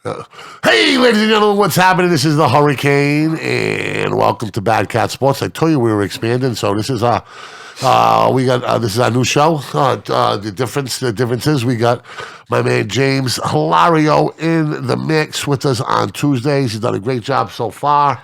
Hey, ladies and gentlemen, what's happening? This is the Hurricane, and welcome to BadCatz Sports. I told you we were expanding, so this is this is our new show. The difference is we got my man James Hilario in the mix with us on Tuesdays. He's done a great job so far.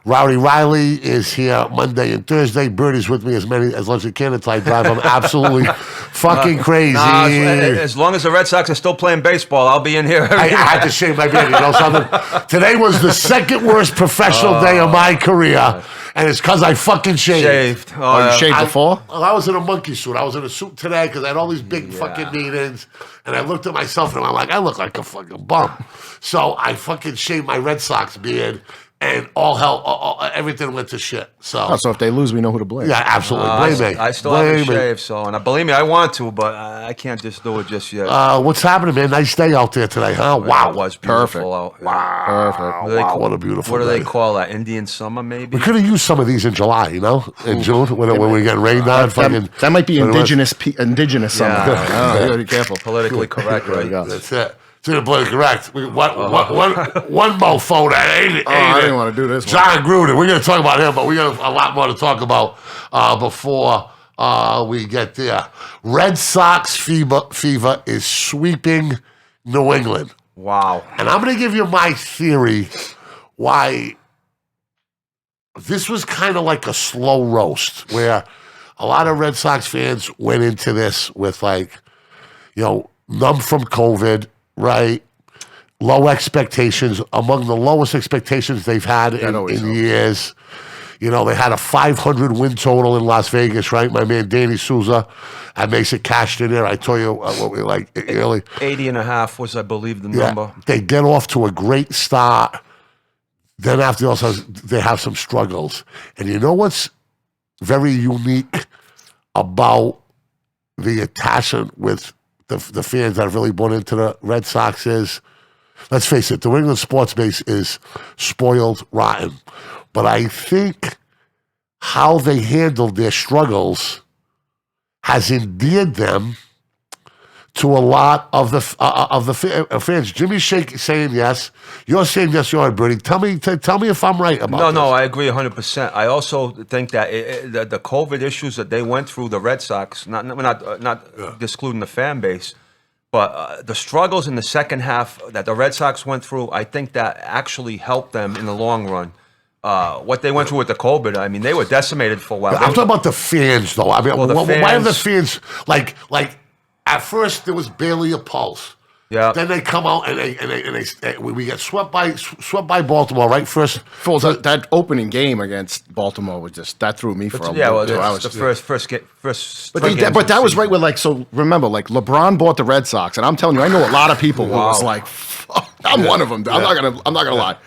Rowdy Riley is here Monday and Thursday. Birdie's with me as much as he can until I drive him absolutely fucking crazy. As long as the Red Sox are still playing baseball, I'll be in here. I had to shave my beard. You know something? Today was the second worst professional day of my career, and it's because I fucking shaved. You shaved before? I was in a monkey suit. I was in a suit today because I had all these big fucking meetings, and I looked at myself and I'm like, I look like a fucking bum. So I fucking shaved my Red Sox beard. And all hell, everything went to shit. So if they lose, we know who to blame. Yeah, absolutely. Blame me. I still haven't shaved, and believe me, I want to, but I can't just do it just yet. What's happening, man? Nice day out there today, huh? Wow. It was beautiful out. Wow. Perfect. What a beautiful day. What do they call that? Indian summer, maybe? We could have used some of these in July, in June, when we get rained on. That might be indigenous summer. Yeah. You gotta be careful. Politically correct, right? That's it. It's politically correct. One mofo that ain't it. I didn't want to do this one. Jon Gruden. We're going to talk about him, but we got a lot more to talk about before we get there. Red Sox fever is sweeping New England. Wow. And I'm going to give you my theory why this was kind of like a slow roast, where a lot of Red Sox fans went into this with numb from COVID, right? Low expectations, among the lowest expectations they've had in years. They had a 500 win total in Las Vegas, right? My man Danny Souza had Mason cashed in there. I told you what we like early. 80.5 was, I believe, the number. They get off to a great start. Then after also they have some struggles. And you know what's very unique about the attachment with the fans that have really bought into the Red Sox is, let's face it, the New England sports base is spoiled rotten. But I think how they handled their struggles has endeared them to a lot of the fans. Jimmy's saying yes. You're saying yes, you're right, Bernie. Tell me if I'm right about this. No, I agree 100%. I also think that the COVID issues that they went through, the Red Sox, not excluding the fan base, but the struggles in the second half that the Red Sox went through, I think that actually helped them in the long run. What they went through with the COVID, I mean, they were decimated for a while. I'm talking about the fans, though. I mean, why are the fans like? At first, there was barely a pulse. Yeah. Then they come out and we get swept by Baltimore, right? First, that opening game against Baltimore was that threw me for a loop. The first game. But that was right where so remember LeBron bought the Red Sox, and I'm telling you, I know a lot of people who was like, fuck, I'm one of them. I'm not gonna lie.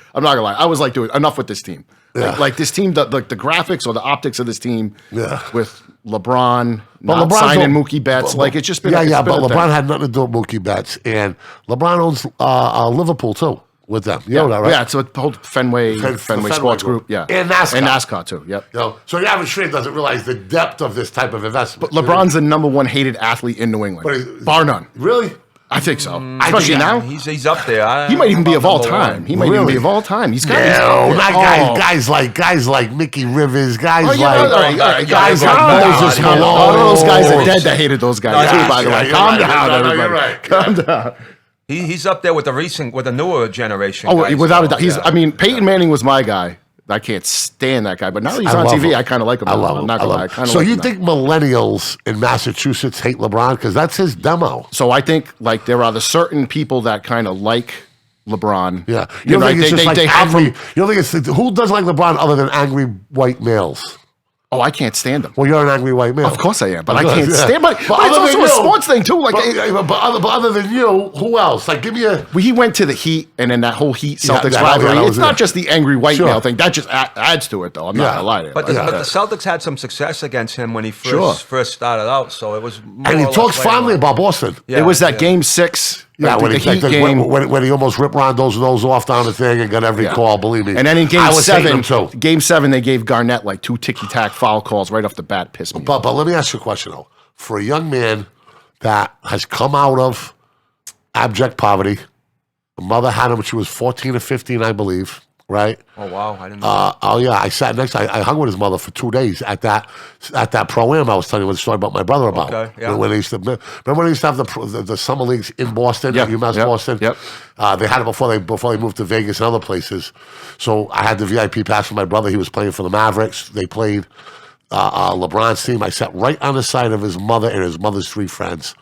I was like, dude, enough with this team. Yeah. Like this team, the graphics or the optics of this team with LeBron signing Mookie Betts, it's just been but LeBron had nothing to do with Mookie Betts, and LeBron owns Liverpool too with them. You know that, right? Yeah, it's a whole Fenway Sports Group. Yeah, and NASCAR too. Yep. So the average fan doesn't realize the depth of this type of investment. But LeBron's the number one hated athlete in New England, bar none. Really? I think so. Especially now. He's up there. He might even be of all time. He's got guys like Mickey Rivers, guys like Moses Malone. All those guys are dead that hated those guys too, by the way. Calm down, everybody. Calm down. He's up there with the newer generation. Oh, without a doubt. Peyton Manning was my guy. I can't stand that guy, but now that he's on TV, I kind of like him. I love him. I'm not gonna lie. So you think millennials in Massachusetts hate LeBron because that's his demo? So I think there are the certain people that kind of like LeBron. Yeah, you don't think it's just angry? You don't think it's who doesn't like LeBron other than angry white males? Oh, I can't stand him. Well, you're an angry white male. Of course I am, but I can't stand him. But it's also a sports thing, too. But other than you, who else? Give me a... Well, he went to the Heat, and then that whole Heat-Celtics rivalry. It's not just the angry white male thing. That just adds to it, though. I'm not going to lie to you. But the Celtics had some success against him when he first started out, so it was more and he talks fondly about Boston. Yeah, it was that Game 6... Yeah, when he almost ripped Rondo's nose off down the thing and got every call, believe me. And then in Game 7, they gave Garnett 2 ticky-tack foul calls right off the bat. Pissed me off. But let me ask you a question, though. For a young man that has come out of abject poverty, Mother had him when she was 14 or 15, I believe. Right? Oh wow, I didn't know. Oh yeah, I sat next. I hung with his mother for 2 days at that pro-am. I was telling you the story about my brother about. Okay, yeah. When they used to remember when they used to have the summer leagues in Boston, UMass Boston. Yep. They had it before they moved to Vegas and other places. So I had the VIP pass for my brother. He was playing for the Mavericks. They played LeBron's team. I sat right on the side of his mother and his mother's 3 friends.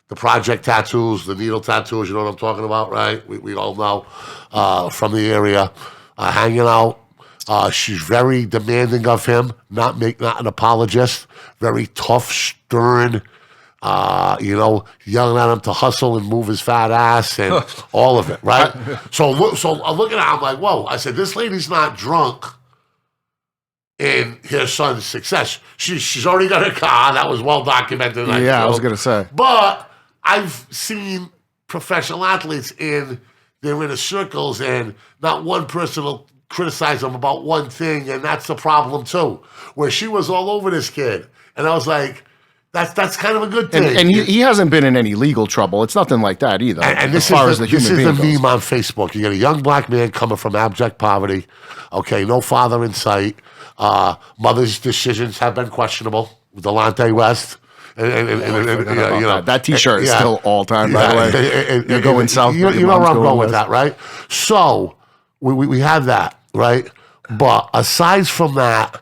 The project tattoos, the needle tattoos, you know what I'm talking about, right? We all know from the area. Hanging out. She's very demanding of him, not an apologist, very tough, stern, yelling at him to hustle and move his fat ass and all of it, right? So I'm looking at her, I'm like, whoa. I said, this lady's not drunk in her son's success. She's already got a car. That was well documented. I was going to say. But I've seen professional athletes they're in circles, and not one person will criticize them about one thing, and that's the problem too. Where she was all over this kid, and I was like, that's kind of a good thing. And he hasn't been in any legal trouble. It's nothing like that either. And as far as the human being this is the goes. meme on Facebook. You get a young black man coming from abject poverty. Okay, no father in sight. Mother's decisions have been questionable. Delonte West. That T-shirt is still all time. By the way, you're going south. You know where I'm going with that, right? So we had that, right? But aside from that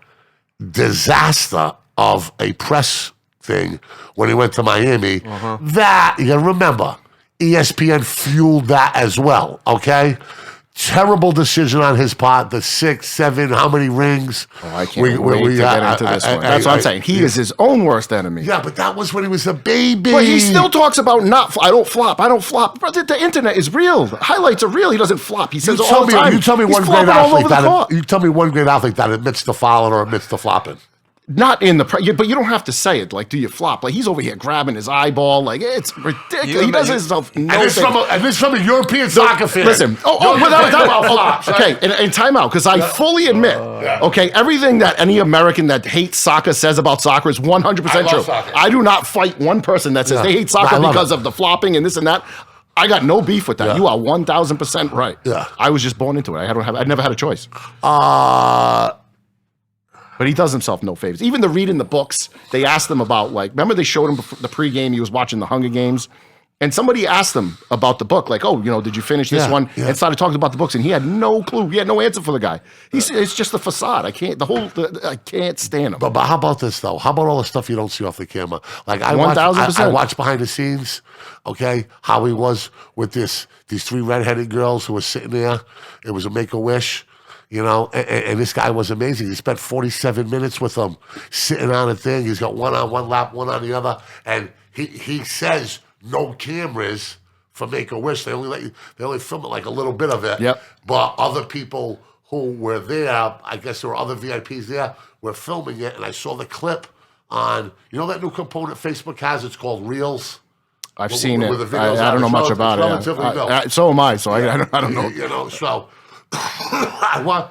disaster of a press thing when he went to Miami, that you got to remember, ESPN fueled that as well. Okay. Terrible decision on his part. The 6, 7, how many rings? Oh, I can't wait to get into this one. That's what I'm saying. He is his own worst enemy. Yeah, but that was when he was a baby. But he still talks about I don't flop. But the internet is real. The highlights are real. He doesn't flop. He says all the time. You tell me one great athlete that admits to fouling or admits to flopping. Not in the but you don't have to say it. Like, do you flop? Like, he's over here grabbing his eyeball. Like, it's ridiculous. He does himself no and this from a European soccer fan. Listen, without doubt. Okay, in timeout, because I fully admit, okay, everything that any American that hates soccer says about soccer is 100% true. Soccer. I do not fight one person that says they hate soccer because of the flopping and this and that. I got no beef with that. You are 1,000% right. Yeah. I was just born into it. I never had a choice. But he does himself no favors. Even the reading the books, they asked him about, like, remember they showed him the pregame, he was watching the Hunger Games, and somebody asked him about the book, like, oh, did you finish this one? Yeah. And started talking about the books, and he had no clue. He had no answer for the guy. It's just a facade. I can't stand him. But how about this, though? How about all the stuff you don't see off the camera? Like, I 1,000%. watched behind the scenes, okay, how he was with these 3 redheaded girls who were sitting there. It was a Make-A-Wish. And this guy was amazing. He spent 47 minutes with them, sitting on a thing. He's got one on one lap, one on the other. And he says no cameras for Make-A-Wish. They only film it like a little bit of it. Yep. But other people who were there, I guess there were other VIPs there, were filming it. And I saw the clip on, that new component Facebook has? It's called Reels. I've seen it. I don't know much about it. So am I. So I don't know. So I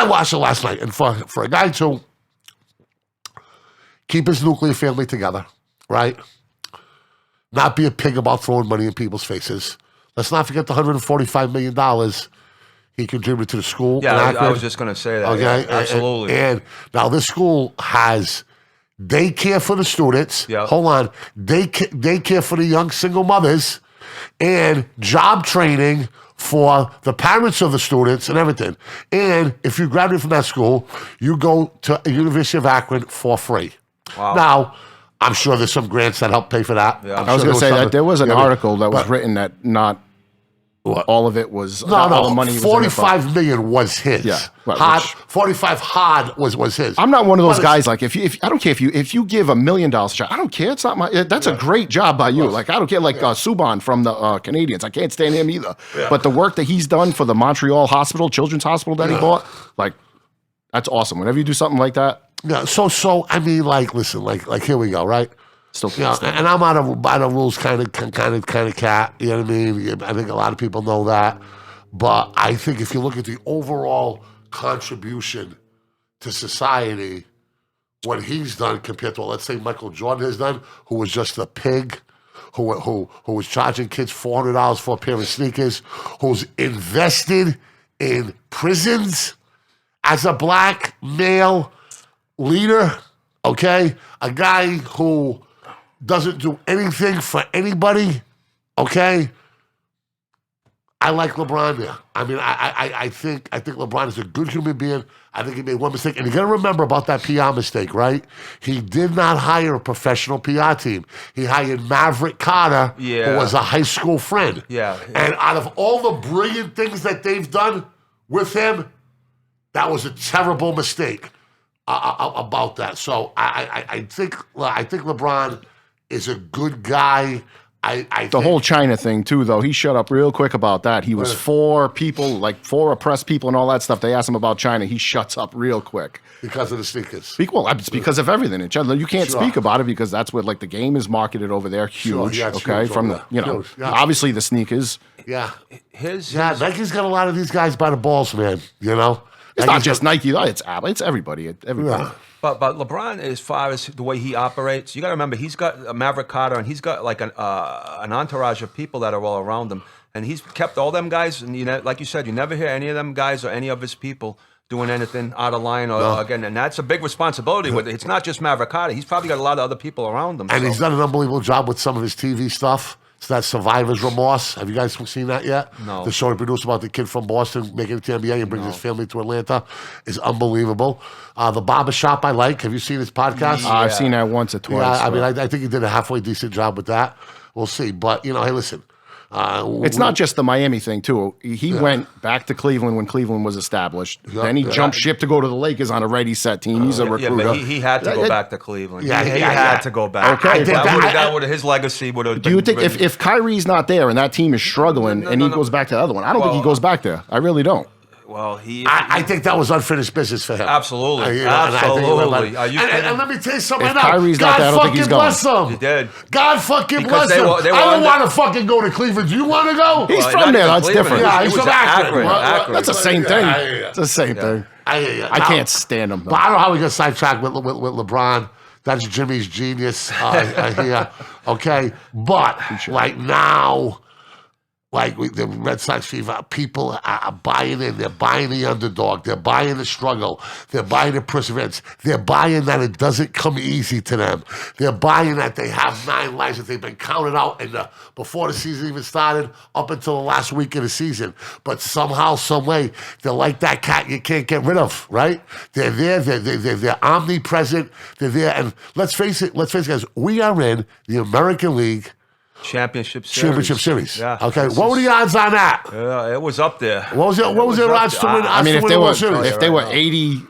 watched it last night, and for a guy to keep his nuclear family together, right? Not be a pig about throwing money in people's faces. Let's not forget the $145 million he contributed to the school. Yeah, I was just going to say that. Okay, yeah, absolutely. And now this school has daycare for the students. Yeah. Hold on, daycare for the young single mothers, and job training for the parents of the students and everything. And if you graduate from that school, you go to University of Akron for free. Wow. Now, I'm sure there's some grants that help pay for that. Yeah. I was going to say that there was an article that was written that not all of it was all the money. $45 million was his. Yeah, right, 45 hard was his. I'm not one of those guys. Like if I don't care if you give $1 million a shot, I don't care. It's not my. That's a great job by you. Like I don't care. Like Subban from the Canadians, I can't stand him either. Yeah. But the work that he's done for the Montreal Hospital, Children's Hospital that he bought, like that's awesome. Whenever you do something like that. Yeah. So I mean, like, listen, like here we go, right? Still, and I'm out of rules kind of cat. You know what I mean? I think a lot of people know that, but I think if you look at the overall contribution to society, what he's done compared to what, let's say, Michael Jordan has done, who was just a pig, who was charging kids $400 for a pair of sneakers, who's invested in prisons as a black male leader, okay? A guy who doesn't do anything for anybody, okay? I like LeBron there. I mean, I think LeBron is a good human being. I think he made one mistake. And you got to remember about that PR mistake, right? He did not hire a professional PR team. He hired Maverick Carter, who was a high school friend. Yeah. And out of all the brilliant things that they've done with him, that was a terrible mistake about that. So I think LeBron is a good guy. The whole China thing too, though, he shut up real quick about that. He was for people, like for oppressed people and all that stuff. They asked him about China. He shuts up real quick. Because of the sneakers. Well, it's because of everything in China. You can't speak about it because that's what, like, the game is marketed over there. Huge, okay? Huge From the, obviously the sneakers. Yeah. Nike's got a lot of these guys by the balls, man, you know? It's not just Nike, it's Apple. It's everybody. Everybody. Yeah. But LeBron, as far as the way he operates, you got to remember he's got Maverick Carter, and he's got like an entourage of people that are all around him, and he's kept all them guys. And like you said, you never hear any of them guys or any of his people doing anything out of line or again, and that's a big responsibility. With it. It's not just Maverick Carter; he's probably got a lot of other people around him. And he's done an unbelievable job with some of his TV stuff. It's that Survivor's Remorse. Have you guys seen that yet? No. The show he produced about the kid from Boston making it to NBA and brings his family to Atlanta is unbelievable. The Barbershop I like. Have you seen his podcast? I've seen that once or twice. Yeah, I mean, I think he did a halfway decent job with that. We'll see. But, hey, listen. It's not just the Miami thing, too. He went back to Cleveland when Cleveland was established. Then he jumped ship to go to the Lakers on a ready-set team. He's a recruiter. Yeah, but he had to go back to Cleveland. Yeah, he had to go back. Okay, that would his legacy would have. Do you think if Kyrie's not there and that team is struggling and he goes back to the other one, I don't think he goes back there. I really don't. Well, I think that was unfinished business for him. Absolutely. Absolutely. And let me tell you something if Kyrie's not there, I don't think he's going. He did. God fucking bless him. I don't want to fucking go to Cleveland. Do you want to go? He's from there. That's different. Yeah, he's from Akron. That's the same thing. It's the same thing. I can't stand him. But I don't know how we got sidetracked with LeBron. That's Jimmy's genius here. Okay? But, like, now... Like the Red Sox fever, people are buying in. They're buying the underdog. They're buying the struggle. They're buying the perseverance. They're buying that it doesn't come easy to them. They're buying that they have 9 lives that they've been counted out before the season even started up until the last week of the season. But somehow, some way, they're like that cat you can't get rid of, right? They're there. They're omnipresent. They're there. And let's face it, guys. We are in the American League Championship Series. Yeah. Okay. What were the odds on that? Yeah, it was up there. What was their odds to win? I mean, if they were 80,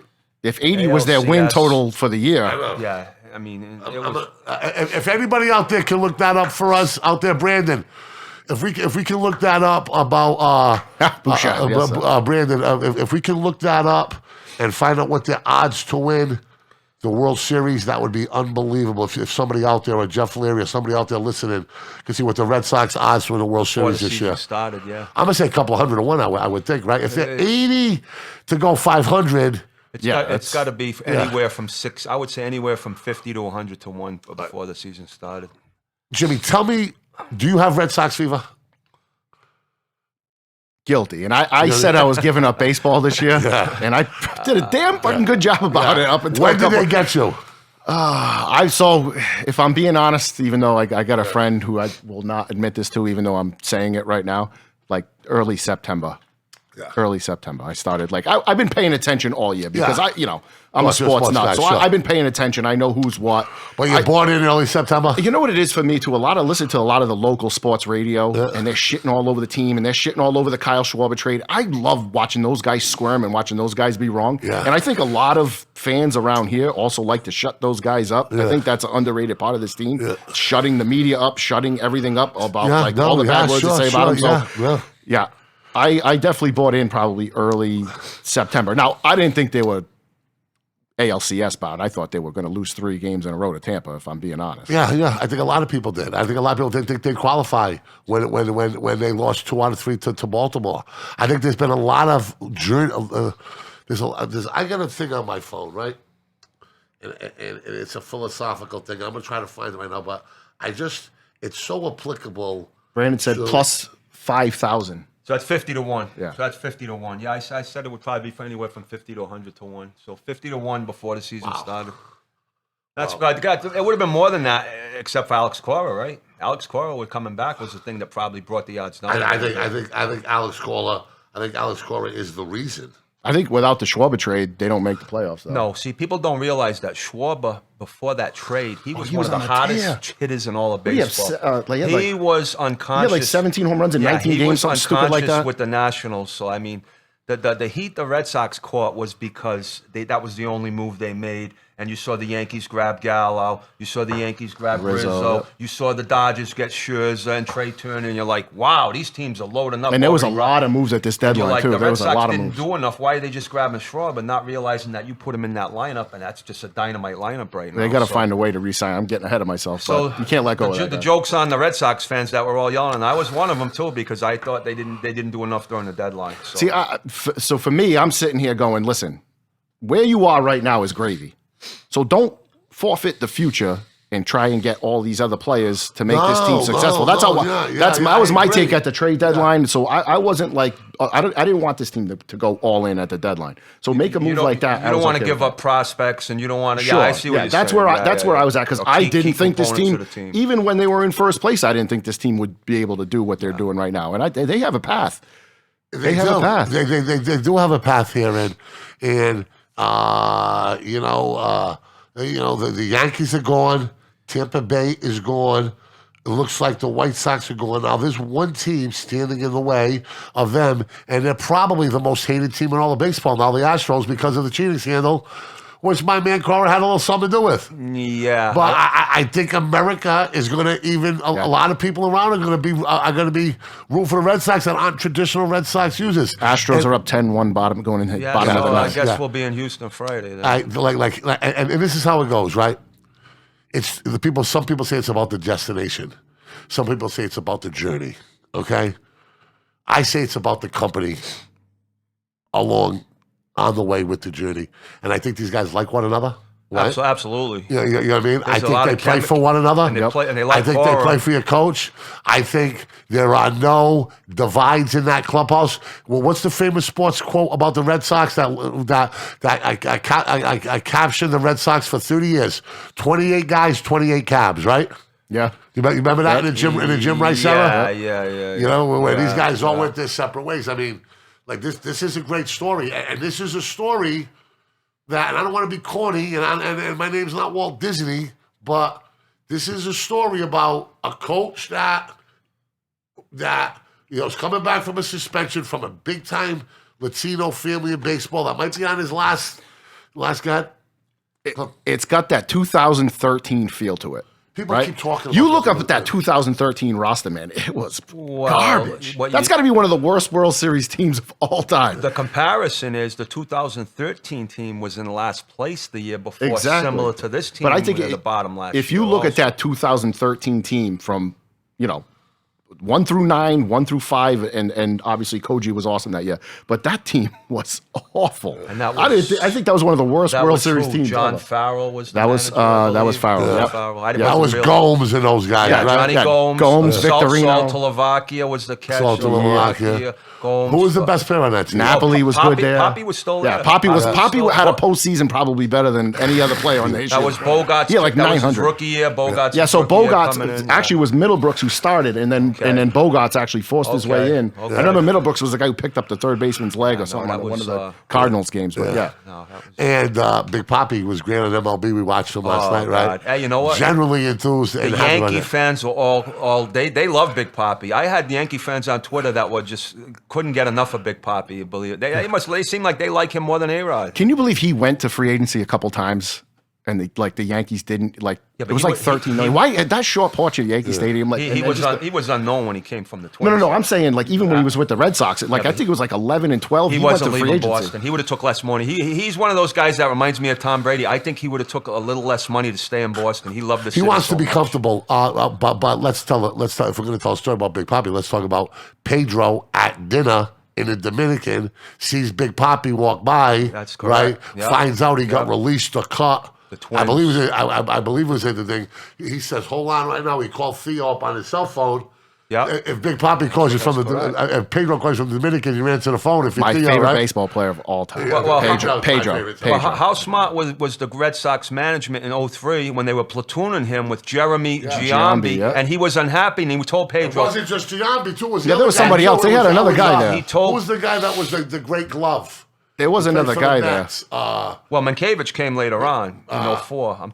if 80 was their win total for the year. Yeah. I mean, if anybody out there can look that up for us out there, Brandon. If we can look that up about Brandon, if we can look that up and find out what their odds to win the World Series, that would be unbelievable. If somebody out there, or Jeff Leary, or somebody out there listening, can see what the Red Sox odds to win the World Series this year. Started, yeah. I'm gonna say a couple 100 to 1. I would think, right? If they're 80 to go 500, it's got to be anywhere from 6. I would say anywhere from 50 to 100 to 1 before the season started. Jimmy, tell me, do you have Red Sox fever? Guilty. And I said I was giving up baseball this year, and I did a damn fucking good job about it up until when did they get you? So if I'm being honest, even though I got a friend who I will not admit this to, even though I'm saying it right now, like early September. Yeah. Early September, I started I've been paying attention all year because I'm a sports nut, guy, so I've been paying attention. I know who's what. But you're born in early September. You know what it is for me too. Listen to a lot of the local sports radio, and they're shitting all over the team, and they're shitting all over the Kyle Schwarber trade. I love watching those guys squirm and watching those guys be wrong. Yeah. And I think a lot of fans around here also like to shut those guys up. Yeah. I think that's an underrated part of this team, shutting the media up, shutting everything up about all the bad words to say about them. So, yeah. I definitely bought in probably early September. Now, I didn't think they were ALCS bound. I thought they were going to lose 3 games in a row to Tampa, if I'm being honest. Yeah. I think a lot of people did. I think a lot of people didn't think they'd qualify when they lost 2 out of 3 to Baltimore. I think there's been a lot of I got a thing on my phone, right? And it's a philosophical thing. I'm going to try to find it right now, but it's so applicable. Brandon said So- plus 5,000. So that's 50 to 1. Yeah. So that's 50 to 1. Yeah, I said it would probably be anywhere from 50 to 100 to 1. So 50 to 1 before the season started. That's good. It would have been more than that, except for Alex Cora, right? Alex Cora coming back was the thing that probably brought the odds down. I think Alex Cora is the reason. I think without the Schwarber trade, they don't make the playoffs, though. No, see, people don't realize that Schwarber, before that trade, he was he one was of the on a tear. hottest hitters in all of He had baseball. he Was had unconscious. like 17 home runs in 19 he games, was something stupid like unconscious that. with the Nationals. So, I mean, the heat the Red Sox caught was because that was the only move they made. And you saw the Yankees grab Gallo. You saw the Yankees grab Rizzo. Yep. You saw the Dodgers get Scherzer and Trey Turner. And you're like, wow, these teams are loading up. And there was a already. lot of moves at this You're deadline, like, too. the There Red was a Sox lot of didn't moves. do enough. Why are they just grabbing Schwarber, not realizing that you put him in that lineup, and that's just a dynamite lineup right now. They got to So- find a way to re-sign. I'm getting ahead of myself, but you can't let go of that the guy. joke's on the Red Sox fans that were all yelling, and I was one of them too because I thought they didn't do enough during the deadline. So. See, so for me, I'm sitting here going, listen, where you are right now is gravy. So don't forfeit the future and try and get all these other players to make this team successful. That's how. That was my take at the trade deadline. So I wasn't like I didn't want this team to go all in at the deadline. So make a move like that. You don't want to give up prospects, and you don't want to. Sure. Yeah, I see what you're that's saying. where I was at because I didn't think this team, components of the even when they were in first place, I didn't think this team would be able to do what they're doing right now. And they have a path. They have a path. They do have a path here, and the Yankees are gone. Tampa Bay is gone. It looks like the White Sox are gone. Now, there's one team standing in the way of them, and they're probably the most hated team in all of baseball now, the Astros, because of the cheating scandal, which my man Cora had a little something to do with. Yeah, But I think America is going to a lot of people around are going to be rooting for the Red Sox that aren't traditional Red Sox users. Astros are up 10-1 bottom going in yeah. bottom of the So I ninth. guess we'll be in Houston Friday. Then. And this is how it goes, right? It's the people. Some people say it's about the destination. Some people say it's about the journey. Okay, I say it's about the company on the way with the journey, and I think these guys like one another. Right? Absolutely. You know what I mean? I There's a lot think of they play for one another. and they play- and they like I think they Cora. play for your coach. I think there are no divides in that clubhouse. Well, what's the famous sports quote about the Red Sox that I captioned the Red Sox for 30 years? 28 guys, 28 cabs, right? Yeah. You remember that in the Jim Rice era? Yeah. You know, where these guys all went their separate ways. I mean, like this is a great story, and this is a story that, and I don't want to be corny, and my name's not Walt Disney, but this is a story about a coach that is coming back from a suspension from a big time Latino family in baseball that might be on his last guy. It's got that 2013 feel to it. People right? keep talking. You about look that. up at that 2013 roster, man. It was garbage. what That's you- got to be one of the worst World Series teams of all time. The comparison is the 2013 team was in last place the year before, Exactly. similar to this team. But I think at the bottom last year. if you look at also. that 2013 team from 1 through 9, 1 through 5, and obviously Koji was awesome that year. But that team was awful. And that I think that was one of the worst that World was Series who? teams. John ever. Farrell was the That was, manager, I that was believe. Farrell, John yep. Farrell. That was really- Gomes and those guys, Yeah, right? Johnny Yeah, Gomes, Gomes, Victorino. Victorino. Slovakia was the catcher. Slovakia. Gomes. Who was the best player on that team? Napoli was Poppy- good there. Poppy was still Yeah, there. Poppy still- had a postseason probably better than any other player on the That was Bogarts. Yeah, like that was 900. his rookie year. Bogarts. Yeah, so Bogarts Bogarts actually was Middlebrooks who started, and then Bogarts actually forced his way in. Okay. I remember Middlebrooks was the guy who picked up the third baseman's leg or something that on one was, of the Cardinals games. But yeah. No, that was, And Big Papi was great on MLB. We watched him last night, right? God. Hey, you know what? Generally enthused. The and happy Yankee with it. fans were all they love Big Papi. I had Yankee fans on Twitter that were just couldn't get enough of Big Papi. You believe it? They seem like they like him more than A-Rod. Can you believe he went to free agency a couple times? And the Yankees didn't Yeah, but it was he like wa- 13 million. Why that short porch at Yankee Stadium? Like He was unknown when he came from the Twins. No. I'm saying like even when he was with the Red Sox, I think it was like 11 and 12. He went wasn't to free leaving agency. Boston. He would have took less money. He's one of those guys that reminds me of Tom Brady. I think he would have took a little less money to stay in Boston. He loved the He city wants so to be much. comfortable. But let's tell. If we're going to tell a story about Big Papi, let's talk about Pedro at dinner in the Dominican. Sees Big Papi walk by. That's correct. Right. Yep. Finds out he got Yep. released or cut. The Twins. I believe it was in the thing. He says, "Hold on, right now." He called Theo up on his cell phone. Yeah. If Big Papi calls you from if Pedro calls you from the Dominican, you answer the phone. If My Theo, favorite right? baseball player of all time. Pedro. Pedro. Well, how smart was the Red Sox management in 03 when they were platooning him with Jeremy Giambi, yeah. and he was unhappy, and he told It Pedro. wasn't just Giambi, too. Yeah, there was somebody else. They had another guy there. Who was the guy that was the great glove? There was another guy there. Well, Mankiewicz came later on in 04.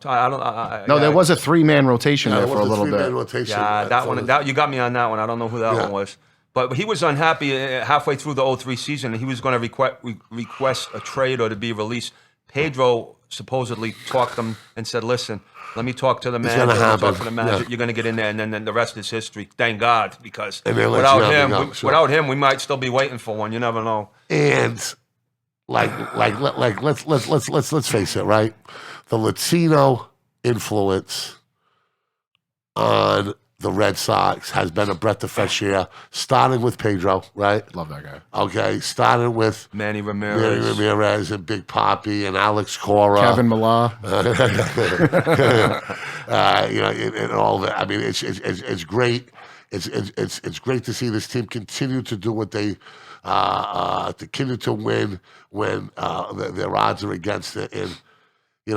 No, there was a 3-man rotation there There for a was little three-man bit. rotation. Yeah, that one. You got me on that one. I don't know who that one was. But he was unhappy halfway through the 03 season, and he was going to request a trade or to be released. Pedro supposedly talked to him and said, "Listen, let me talk to the manager. Talk to the manager. You're going to get in there, and then the rest is history. Thank God, because without him, we might still be waiting for one. You never know." And let's face it, right? The Latino influence on the Red Sox has been a breath of fresh air, starting with Pedro, right? Love that guy. Okay, starting with Manny Ramirez and Big Papi and Alex Cora. Kevin Millar. And all that. I mean, it's great. It's great to see this team continue to do what they continue to win when their odds are against it. And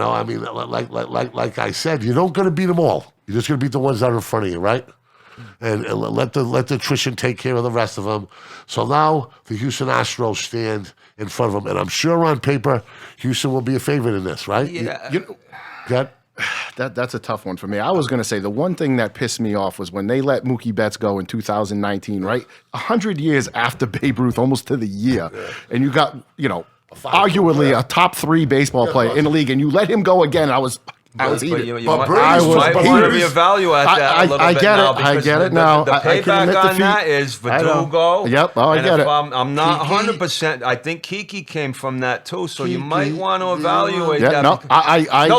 I mean, like I said, you're not going to beat them all. You're just going to beat the ones that are in front of you, right? And let the attrition take care of the rest of them. So now the Houston Astros stand in front of them, and I'm sure on paper Houston will be a favorite in this, right? Yeah. That's a tough one for me. I was going to say the one thing that pissed me off was when they let Mookie Betts go in 2019, right? 100 years after Babe Ruth, almost to the year. And you got, arguably a top 3 baseball player in the league, and you let him go again. I was heated. You might want to reevaluate that a little bit now. I get it now. The payback on that is Verdugo. Yep, I get it. I'm not 100%. I think Kiki came from that too, so you might want to evaluate that. No,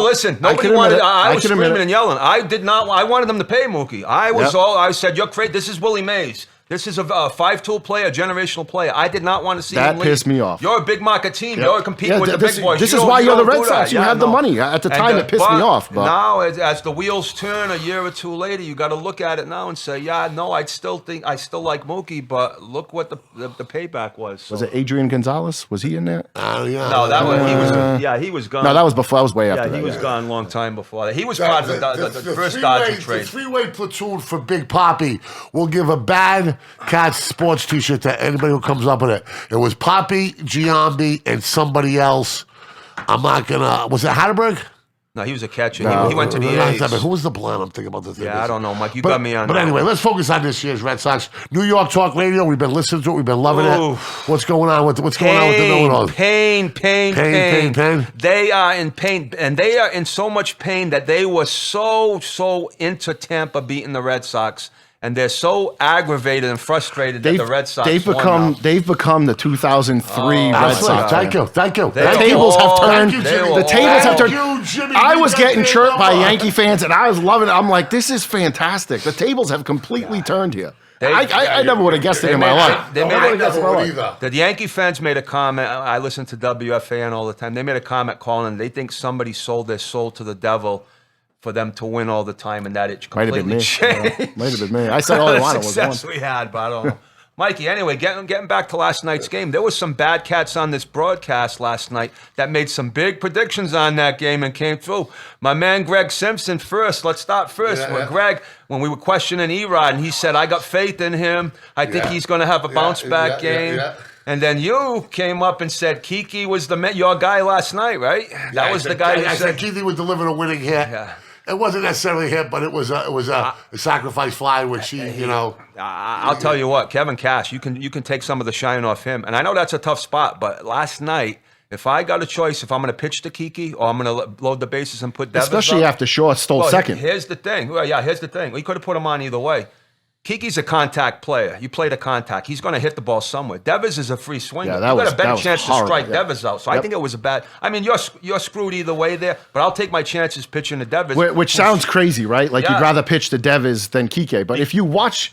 listen. Nobody wanted. I was screaming and yelling. I did not. I wanted them to pay Mookie. I said, "You're crazy. This is Willie Mays. This is a 5-tool player, a generational player. I did not want to see him leave. That pissed me off. You're a big market team. You're competing with the big boys. This is why you're the Red Sox. You have the money. At the time, it pissed me off. But now, as the wheels turn a year or two later, you got to look at it now and say, I still like Mookie, but look what the payback was. So. Was it Adrian Gonzalez? Was he in there? No, he was gone. No, that was before. That was way after that. He was gone a long time before that. He was part of the first Dodger trade. The 3-way platoon for Big Papi will give a BadCatz sports t-shirt to anybody who comes up with it. It was Papi, Giambi, and somebody else. I'm not gonna. Was it Hatterberg? No, he was a catcher. He went to the A's. Who was the blonde? I'm thinking about the thing. Yeah, I don't know, Mike. You got me on But that. anyway, let's focus on this year's Red Sox. New York Talk Radio. We've been listening to it. We've been loving it. What's going on with the know-it-all? Pain. They are in pain, and they are in so much pain that they were so into Tampa beating the Red Sox. And they're so aggravated and frustrated that the Red Sox they've become the 2003 Red Sox. Thank you. The tables have turned. The tables have turned. I was getting chirped by Yankee fans, and I was loving it. I'm like, this is fantastic. The tables have completely turned here. I never would have guessed it in my life. The Yankee fans made a comment. I listen to WFAN all the time. They made a comment calling. They think somebody sold their soul to the devil for them to win all the time, and that it completely changed. Might have been me. I said all I wanted was one. Success we had, but I don't know. Mikey, anyway, getting back to last night's game, there was some BadCatz on this broadcast last night that made some big predictions on that game and came through. My man Greg Simpson first. Let's start first. Greg, when we were questioning Erod, and he said, I got faith in him. I think he's going to have a bounce-back game. And then you came up and said Kiki was your guy last night, right? That was the guy who said Kiki would deliver a winning hit. Yeah. It wasn't necessarily a hit, but it was a sacrifice fly, which I'll tell you what, Kevin Cash, you can take some of the shine off him, and I know that's a tough spot. But last night, if I got a choice, if I'm going to pitch to Kiki or I'm going to load the bases and put Devers especially up, after Shaw stole second. Here's the thing. Here's the thing. We could have put him on either way. Kiki's a contact player. You play the contact. He's going to hit the ball somewhere. Devers is a free swinger. You got a better chance to strike Devers out. So I think it was a bad. I mean, you're screwed either way there. But I'll take my chances pitching to Devers. Which sounds crazy, right? Like you'd rather pitch to Devers than Kike. But if you watch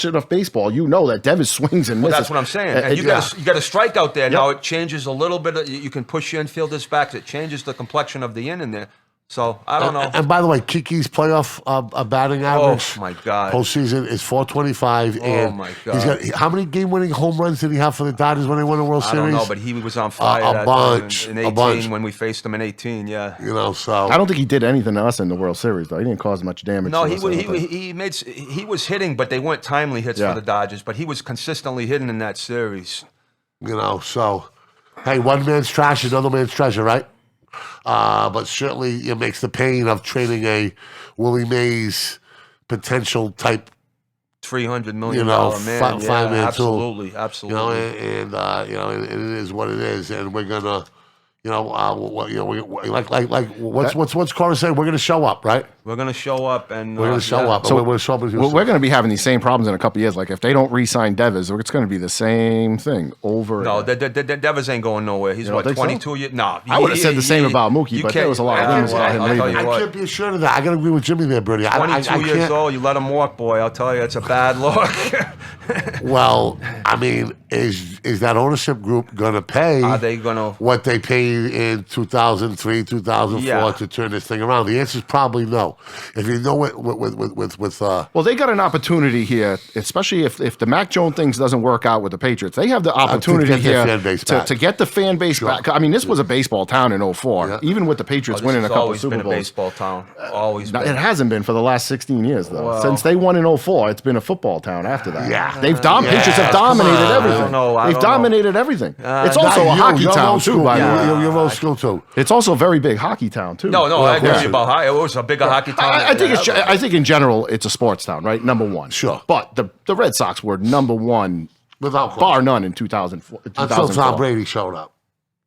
enough baseball, you know that Devers swings and misses. Well, that's what I'm saying. And you got a strike out there. Now it changes a little bit. You can push your infielders back. It changes the complexion of the inning there. So I don't know. And by the way, Kiki's playoff batting average, Oh my God! postseason is 425. And my he's got how many game-winning home runs did he have for the Dodgers when they won the World I Series? don't know, but he was on fire. A that bunch, time in a 18 bunch. when we faced him in 18. Yeah. You know, so I don't think he did anything to us in the World Series though. He didn't cause much damage. No, to us, I don't think. he was hitting, but they weren't timely hits Yeah. for the Dodgers. But he was consistently hitting in that series. you know, so hey, one man's trash, another man's treasure, right? But certainly it makes the pain of trading a Willie Mays potential type, $300 million you know, man. five man absolutely, tool. absolutely. You know, and you know, it is what it is, and we're gonna, you know, what's Cora saying? We're gonna show up, right? We're gonna show up, and We're gonna show up. So we're show up. We're going to be having these same problems in a couple of years. Like if they don't re-sign Devers, it's going to be the same thing over. No, again. Devers ain't going nowhere. He's don't what, think so? 22 years? No, I would have said the same about Mookie, you but there can't- was a lot of I- rumors about him I'll tell leaving. you I what. can't be assured of that. I gotta agree with Jimmy there, Bernie. 22 years can't- old, you let him walk, boy. I'll tell you, it's a bad look. Well, I mean, is that ownership group gonna pay? Are they gonna? What they paid in 2003, 2004 Yeah. to turn this thing around? The answer is probably no. If you know it with Well, they got an opportunity here, especially if the Mac Jones things doesn't work out with the Patriots. They have the opportunity get their here fan base back. to get the fan base back. I mean, this was a baseball town in 04, Yeah. even with the Patriots This winning a has couple always Super been a Bowls. baseball town. Always No, been. it hasn't been for the last 16 years, though. Well- Since they won in 04, it's been a football town after that. Yeah. Patriots have dominated come on. everything. I don't know. They've dominated everything. It's also a hockey you're town, old too, school. by the way. You're old school, too. It's also a very big hockey town, too. No, I agree course. with you about hockey. It was a bigger hockey town. I think I think in general it's a sports town, right? Number one. Sure. But the Red Sox were number one, Without question. bar none, in 2004. Until 2004. Tom Brady showed up.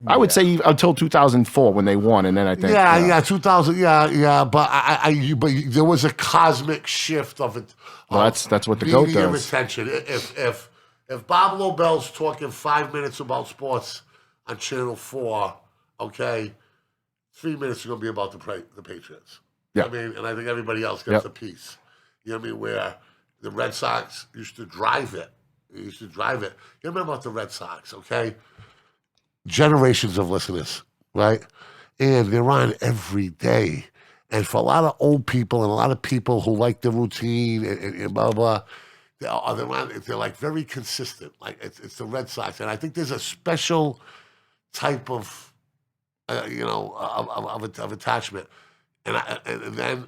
I would say until 2004 when they won, and then I think Yeah, 2000, but but there was a cosmic shift of it. Well, that's what the GOAT media does. Attention. If Bob Lobel's talking 5 minutes about sports on Channel 4, okay, 3 minutes are going to be about the Patriots. Yeah. I mean, and I think everybody else gets Yep. a piece. You know what I mean? Where the Red Sox used to drive it. They used to drive it. You remember about the Red Sox, okay? Generations of listeners, right? And they're on every day. And for a lot of old people and a lot of people who like the routine and blah, blah, they're like very consistent. Like it's the Red Sox. And I think there's a special type of, of attachment. And then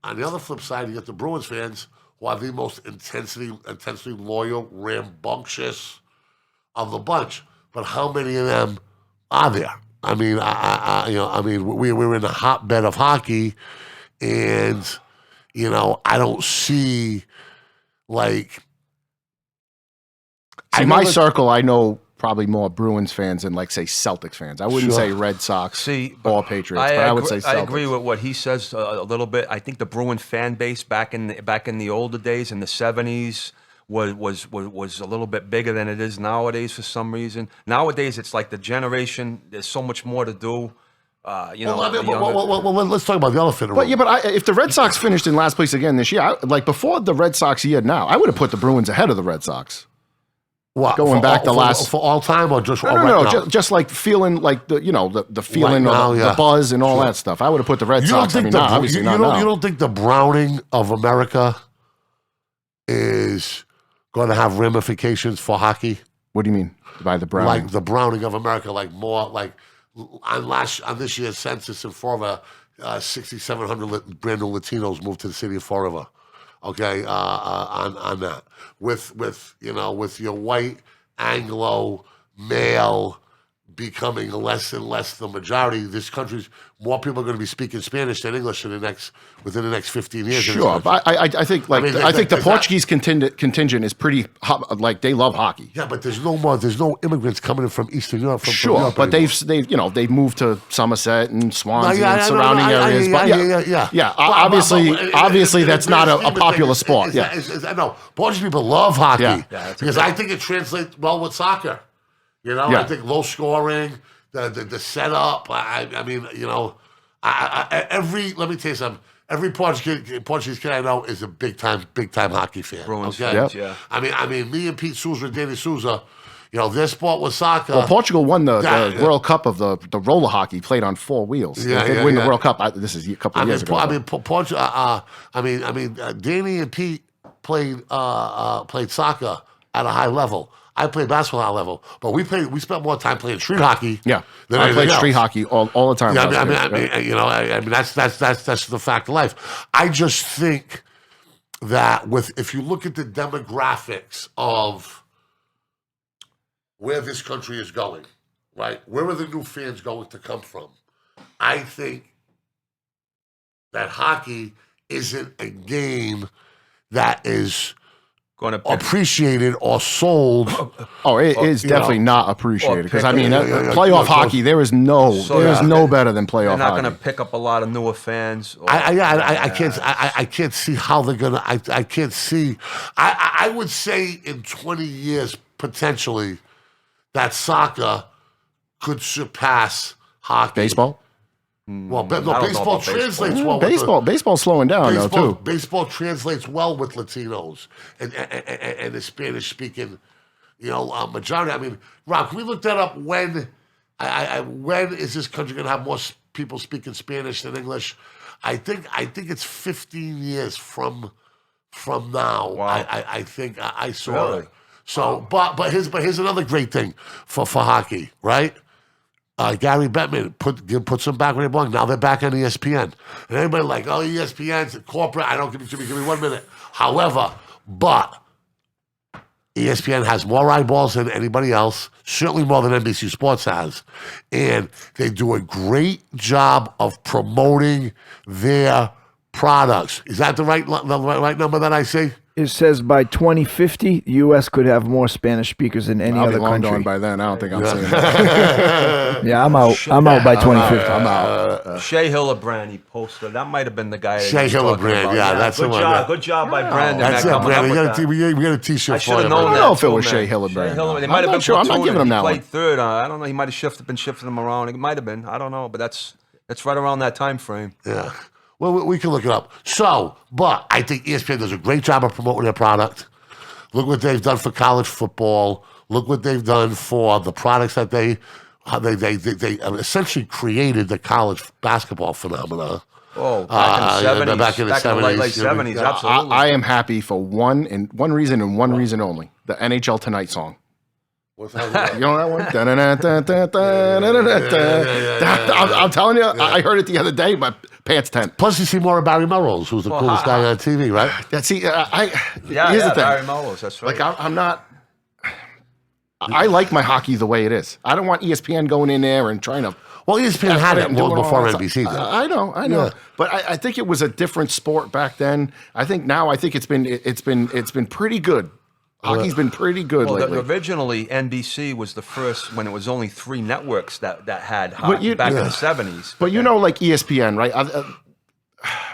on the other flip side, you get the Bruins fans who are the most intensely loyal, rambunctious of the bunch. But how many of them are there? I mean, we're in a hotbed of hockey, and I don't see like. In my circle, I know probably more Bruins fans than like say Celtics fans. I wouldn't Sure. say Red Sox or Patriots, I but I would say Celtics. I agree with what he says a little bit. I think the Bruin fan base back in the older days in the 70s was a little bit bigger than it is nowadays for some reason. Nowadays it's like the generation. There's so much more to do. Well, let's talk about the elephant in the room. But if the Red Sox finished in last place again this year, like before the Red Sox year now, I would have put the Bruins ahead of the Red Sox. What, going back the last for all time or just No, right now? just like feeling like the feeling Right now, of yeah. the buzz and all that stuff. I would have put the Red You don't Sox. I think mean, obviously not now. you don't think the Browning of America is going to have ramifications for hockey? What do you mean by the Brown? Like the Browning of America, like more like on this year's census in Florida, 6,700 brand new Latinos moved to the city of Florida. Okay, on that with your white Anglo male becoming less and less the majority. This country's more people are going to be speaking Spanish than English within the next 15 years. Sure, but I think I think the Portuguese contingent is pretty like they love hockey. Yeah, but there's no immigrants coming in from Eastern Europe. From Sure, Europe but anymore. they've moved to Somerset and Swansea Yeah, and I know, surrounding areas. yeah. Obviously that's not a popular sport. I know. Portuguese people love hockey Yeah. because I think it translates well with soccer. I think low scoring, the setup. Let me tell you something. Every Portuguese kid I know is a big time hockey fan. Bruins okay? fans, yeah. I mean, me and Pete Souza and Danny Souza, Their sport was soccer. Well, Portugal won the Yeah. World Cup of the roller hockey played on 4 wheels. Yeah, They did yeah, win yeah. the World Cup. This is a couple of years ago. Portugal. Danny and Pete played soccer at a high level. I played basketball at a high level, but we spent more time playing street hockey. Yeah, than I anything played street else. hockey all the time. Yeah, when I was a kid. that's the fact of life. I just think that if you look at the demographics of where this country is going, right? Where are the new fans going to come from? I think that hockey isn't a game that is Going to appreciated or sold. Oh, it is definitely not appreciated because yeah. playoff hockey there is no better than playoff They're not hockey. going to pick up a lot of newer fans. I can't see how they're gonna. I can't see. I would say in 20 years potentially that soccer could surpass hockey. Baseball. Well, I don't know baseball about translates baseball. well. Baseball's slowing down though too. Baseball translates well with Latinos and the Spanish speaking, majority. I mean, Rob, can we look that up? When is this country going to have more people speaking Spanish than English? I think it's 15 years from now. Wow. I think I saw Really? it. So, but here's another great thing for hockey, right? Gary Bettman put them back where they belong. Now they're back on ESPN. And everybody like, ESPN's corporate. I don't give me 1 minute. However, but ESPN has more eyeballs than anybody else, certainly more than NBC Sports has. And they do a great job of promoting their products. Is that the right number that I say? It says by 2050, the U.S. could have more Spanish speakers than any I'll be other long country. gone by then. I don't think I'm seeing that. Yeah, I'm out. I'm out by 2050. I'm out. Shea Hillebrand, he posted. That might have been the guy. that Shea he was talking Hillenbrand, about. yeah, that's the good one, job. yeah. Good job by Brandon. That's it, man, coming Brandon. up with that. We got a T-shirt I for should have you. known I don't that. know if it too, was man. Shea Hillebrand. Hillebrand. It I'm might have not been sure. I'm not giving him He that played one. third. I don't know. He might have been shifting him around. It might have been. I don't know. But that's right around that time frame. Yeah. Well, we can look it up. So, but I think ESPN does a great job of promoting their product. Look what they've done for college football. Look what they've done for the products that they essentially created the college basketball phenomena. Oh, back in the 70s. Late 70s, Yeah. absolutely. I am happy for one reason and one reason only: the NHL Tonight song. What's that? You know that one? I'm telling you, I heard it the other day. My pants tent. Plus, you see more of Barry Melrose, who's the coolest guy on TV, right? See, here's the thing. Barry Melrose, that's right. Like I'm not. I like my hockey the way it is. I don't want ESPN going in there and trying to. Well, ESPN had it and doing all before that NBC stuff. did. I know. Yeah. But I think it was a different sport back then. I think now it's been pretty good. Hockey's been pretty good Well, lately. originally, NBC was the first when it was only 3 networks that had hockey back in the 70s. But like ESPN, right?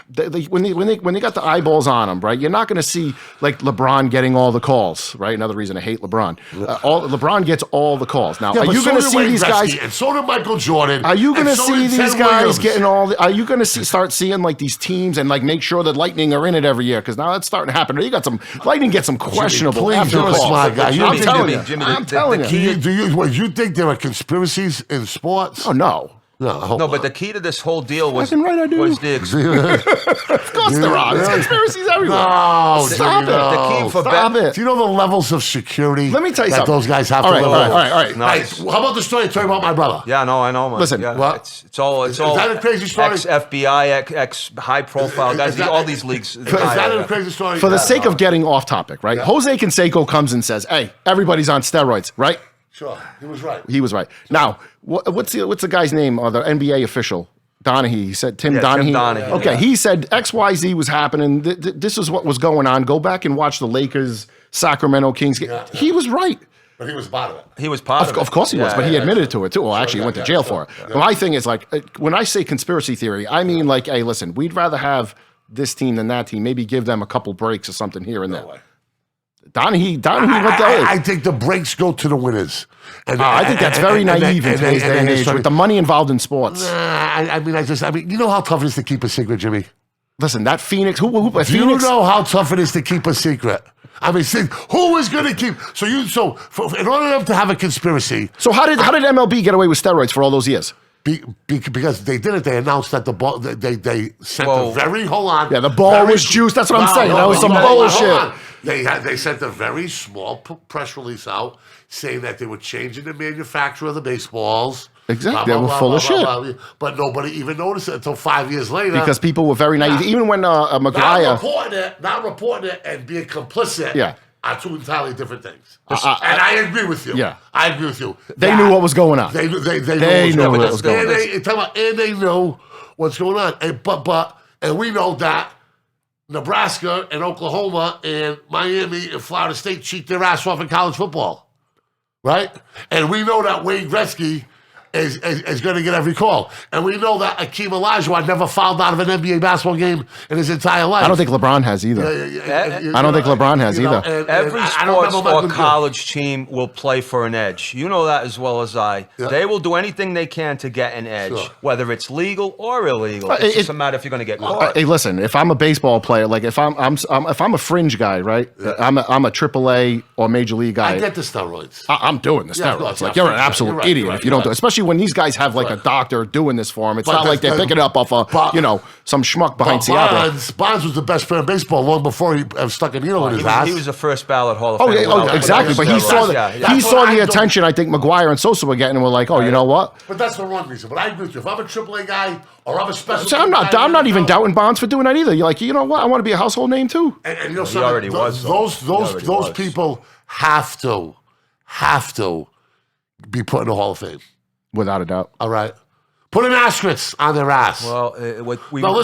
When they got the eyeballs on them, right? You're not going to see like LeBron getting all the calls, right? Another reason I hate LeBron. LeBron gets all the calls. Now, are you going to see these guys? And so did Michael Jordan. Are you going to and so see did these Ted guys Williams. getting all? Are you going to start seeing like these teams and like make sure that Lightning are in it every year? Because now that's starting to happen. You got some Lightning get some questionable. please, after you're a calls. smart guy. I'm telling you. Jimmy, I'm the telling you. key- Do you think there are conspiracies in sports? Oh no. No, but the key to this whole deal was, Fucking right I do. was the Of course there are. There's conspiracies everywhere. No, Stop it. The key for Stop it. Do you know the levels of security? Let me tell you that something. those guys have All to right, live all with? right. Nice. Hey, how about the story I told you about my brother? Yeah, no, I know, man. Listen, yeah, what? It's all that a crazy story? Ex FBI, ex high profile guys. All these leagues. Is that a crazy story? For the sake of getting off topic, right? Jose Canseco comes and says, "Hey, everybody's on steroids," right? Sure, he was right. He was right. Now, what's the guy's name? The NBA official, Donahue. He said Tim Donahue. Tim Donahue. Okay, Yeah. he said XYZ was happening. This is what was going on. Go back and watch the Lakers Sacramento Kings game. Yeah. He was right. But he was part of it. He was part of it. Of course he was, Yeah, but he yeah, admitted to it too. Well, actually, he went to jail for it. yeah. My thing is like, when I say conspiracy theory, I mean like, hey, listen, we'd rather have this team than that team. Maybe give them a couple breaks or something here and there. way. Donahue went to I think the breaks go to the winners. And I think that's very naive in today's day and age started- with the money involved in sports. I mean, you know how tough it is to keep a secret, Jimmy? Listen, that Phoenix, who Do you Phoenix? know how tough it is to keep a secret? I mean, see, who is going to keep? In order for them to have a conspiracy, So how did MLB get away with steroids for all those years? because they did it, they announced that the ball. They sent a very hold on. Yeah, the ball was juiced. That's what I'm saying. That was some hold bullshit. on. They sent a very small press release out saying that they were changing the manufacturer of the baseballs. Exactly, they were full of shit. But nobody even noticed it until 5 years later. Because people were very naive. Even when McGuire... Not reporting it and being complicit are two entirely different things. And I agree with you. Yeah. I agree with you. They knew what was going on. They knew what was going on. And they knew what's going on. And we know that Nebraska and Oklahoma and Miami and Florida State cheat their ass off in college football. Right? And we know that Wayne Gretzky is going to get every call. And we know that Akeem Olajuwon never fouled out of an NBA basketball game in his entire life. I don't think LeBron has either. I don't think LeBron has either. Every sports or college team will play for an edge. You know that as well as I. Yeah. They will do anything they can to get an edge, whether it's legal or illegal. It's just a matter if you're going to get caught. Hey, listen, if I'm a baseball player, like if I'm a fringe guy, right? Yeah. I'm a AAA or major league guy. I get the steroids. I'm doing the steroids. Like you're an absolute idiot if you don't do it. Especially when these guys have like a doctor doing this for them. It's not like they're picking it up off some schmuck behind Seattle. Bonds was the best player in baseball long before he stuck a needle in his ass. He was a first ballot Hall of Fame. Exactly. But he saw the attention I think McGuire and Sosa were getting, and were like, you know what? But that's the wrong reason. But I agree with you. If I'm a AAA guy or I'm a special, so I'm not even doubting Bonds for doing that either. You're like, you know what? I want to be a household name too. And you know, he already was. Those people have to be put in the Hall of Fame. Without a doubt. All right. Put an asterisk on their ass. Well, we had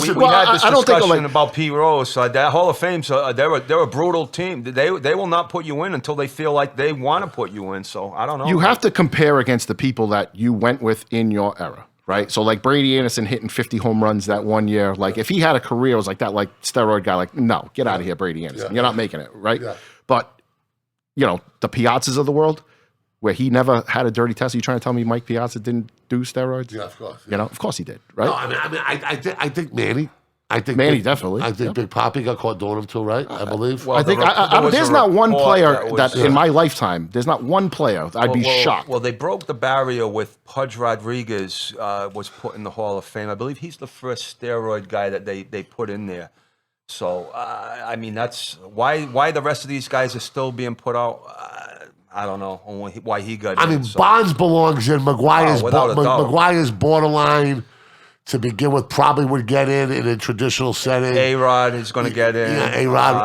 this discussion about Pete Rose. That Hall of Fame, they're a brutal team. They will not put you in until they feel like they want to put you in. So I don't know. You have to compare against the people that you went with in your era, right? So like Brady Anderson hitting 50 home runs that one year. Like if he had a career, it was like that, like steroid guy. Like no, get out of here, Brady Anderson. You're not making it, right? Yeah. But the Piazzas of the world, where he never had a dirty test. Are you trying to tell me Mike Piazza didn't do steroids? Yeah, of course. Yeah. Of course he did, right? No, I think Manny. Manny definitely. I think Big Papi got caught doing them too, right? I believe. Well, I think there's not one player that in my lifetime. There's not one player I'd be shocked. Well, they broke the barrier with Pudge Rodriguez was put in the Hall of Fame. I believe he's the first steroid guy that they put in there. So I mean, that's why the rest of these guys are still being put out. I don't know why he got in. I mean, Bonds belongs in. McGuire's borderline to begin with, probably would get in a traditional setting. A-Rod is going to get in. Yeah, A-Rod.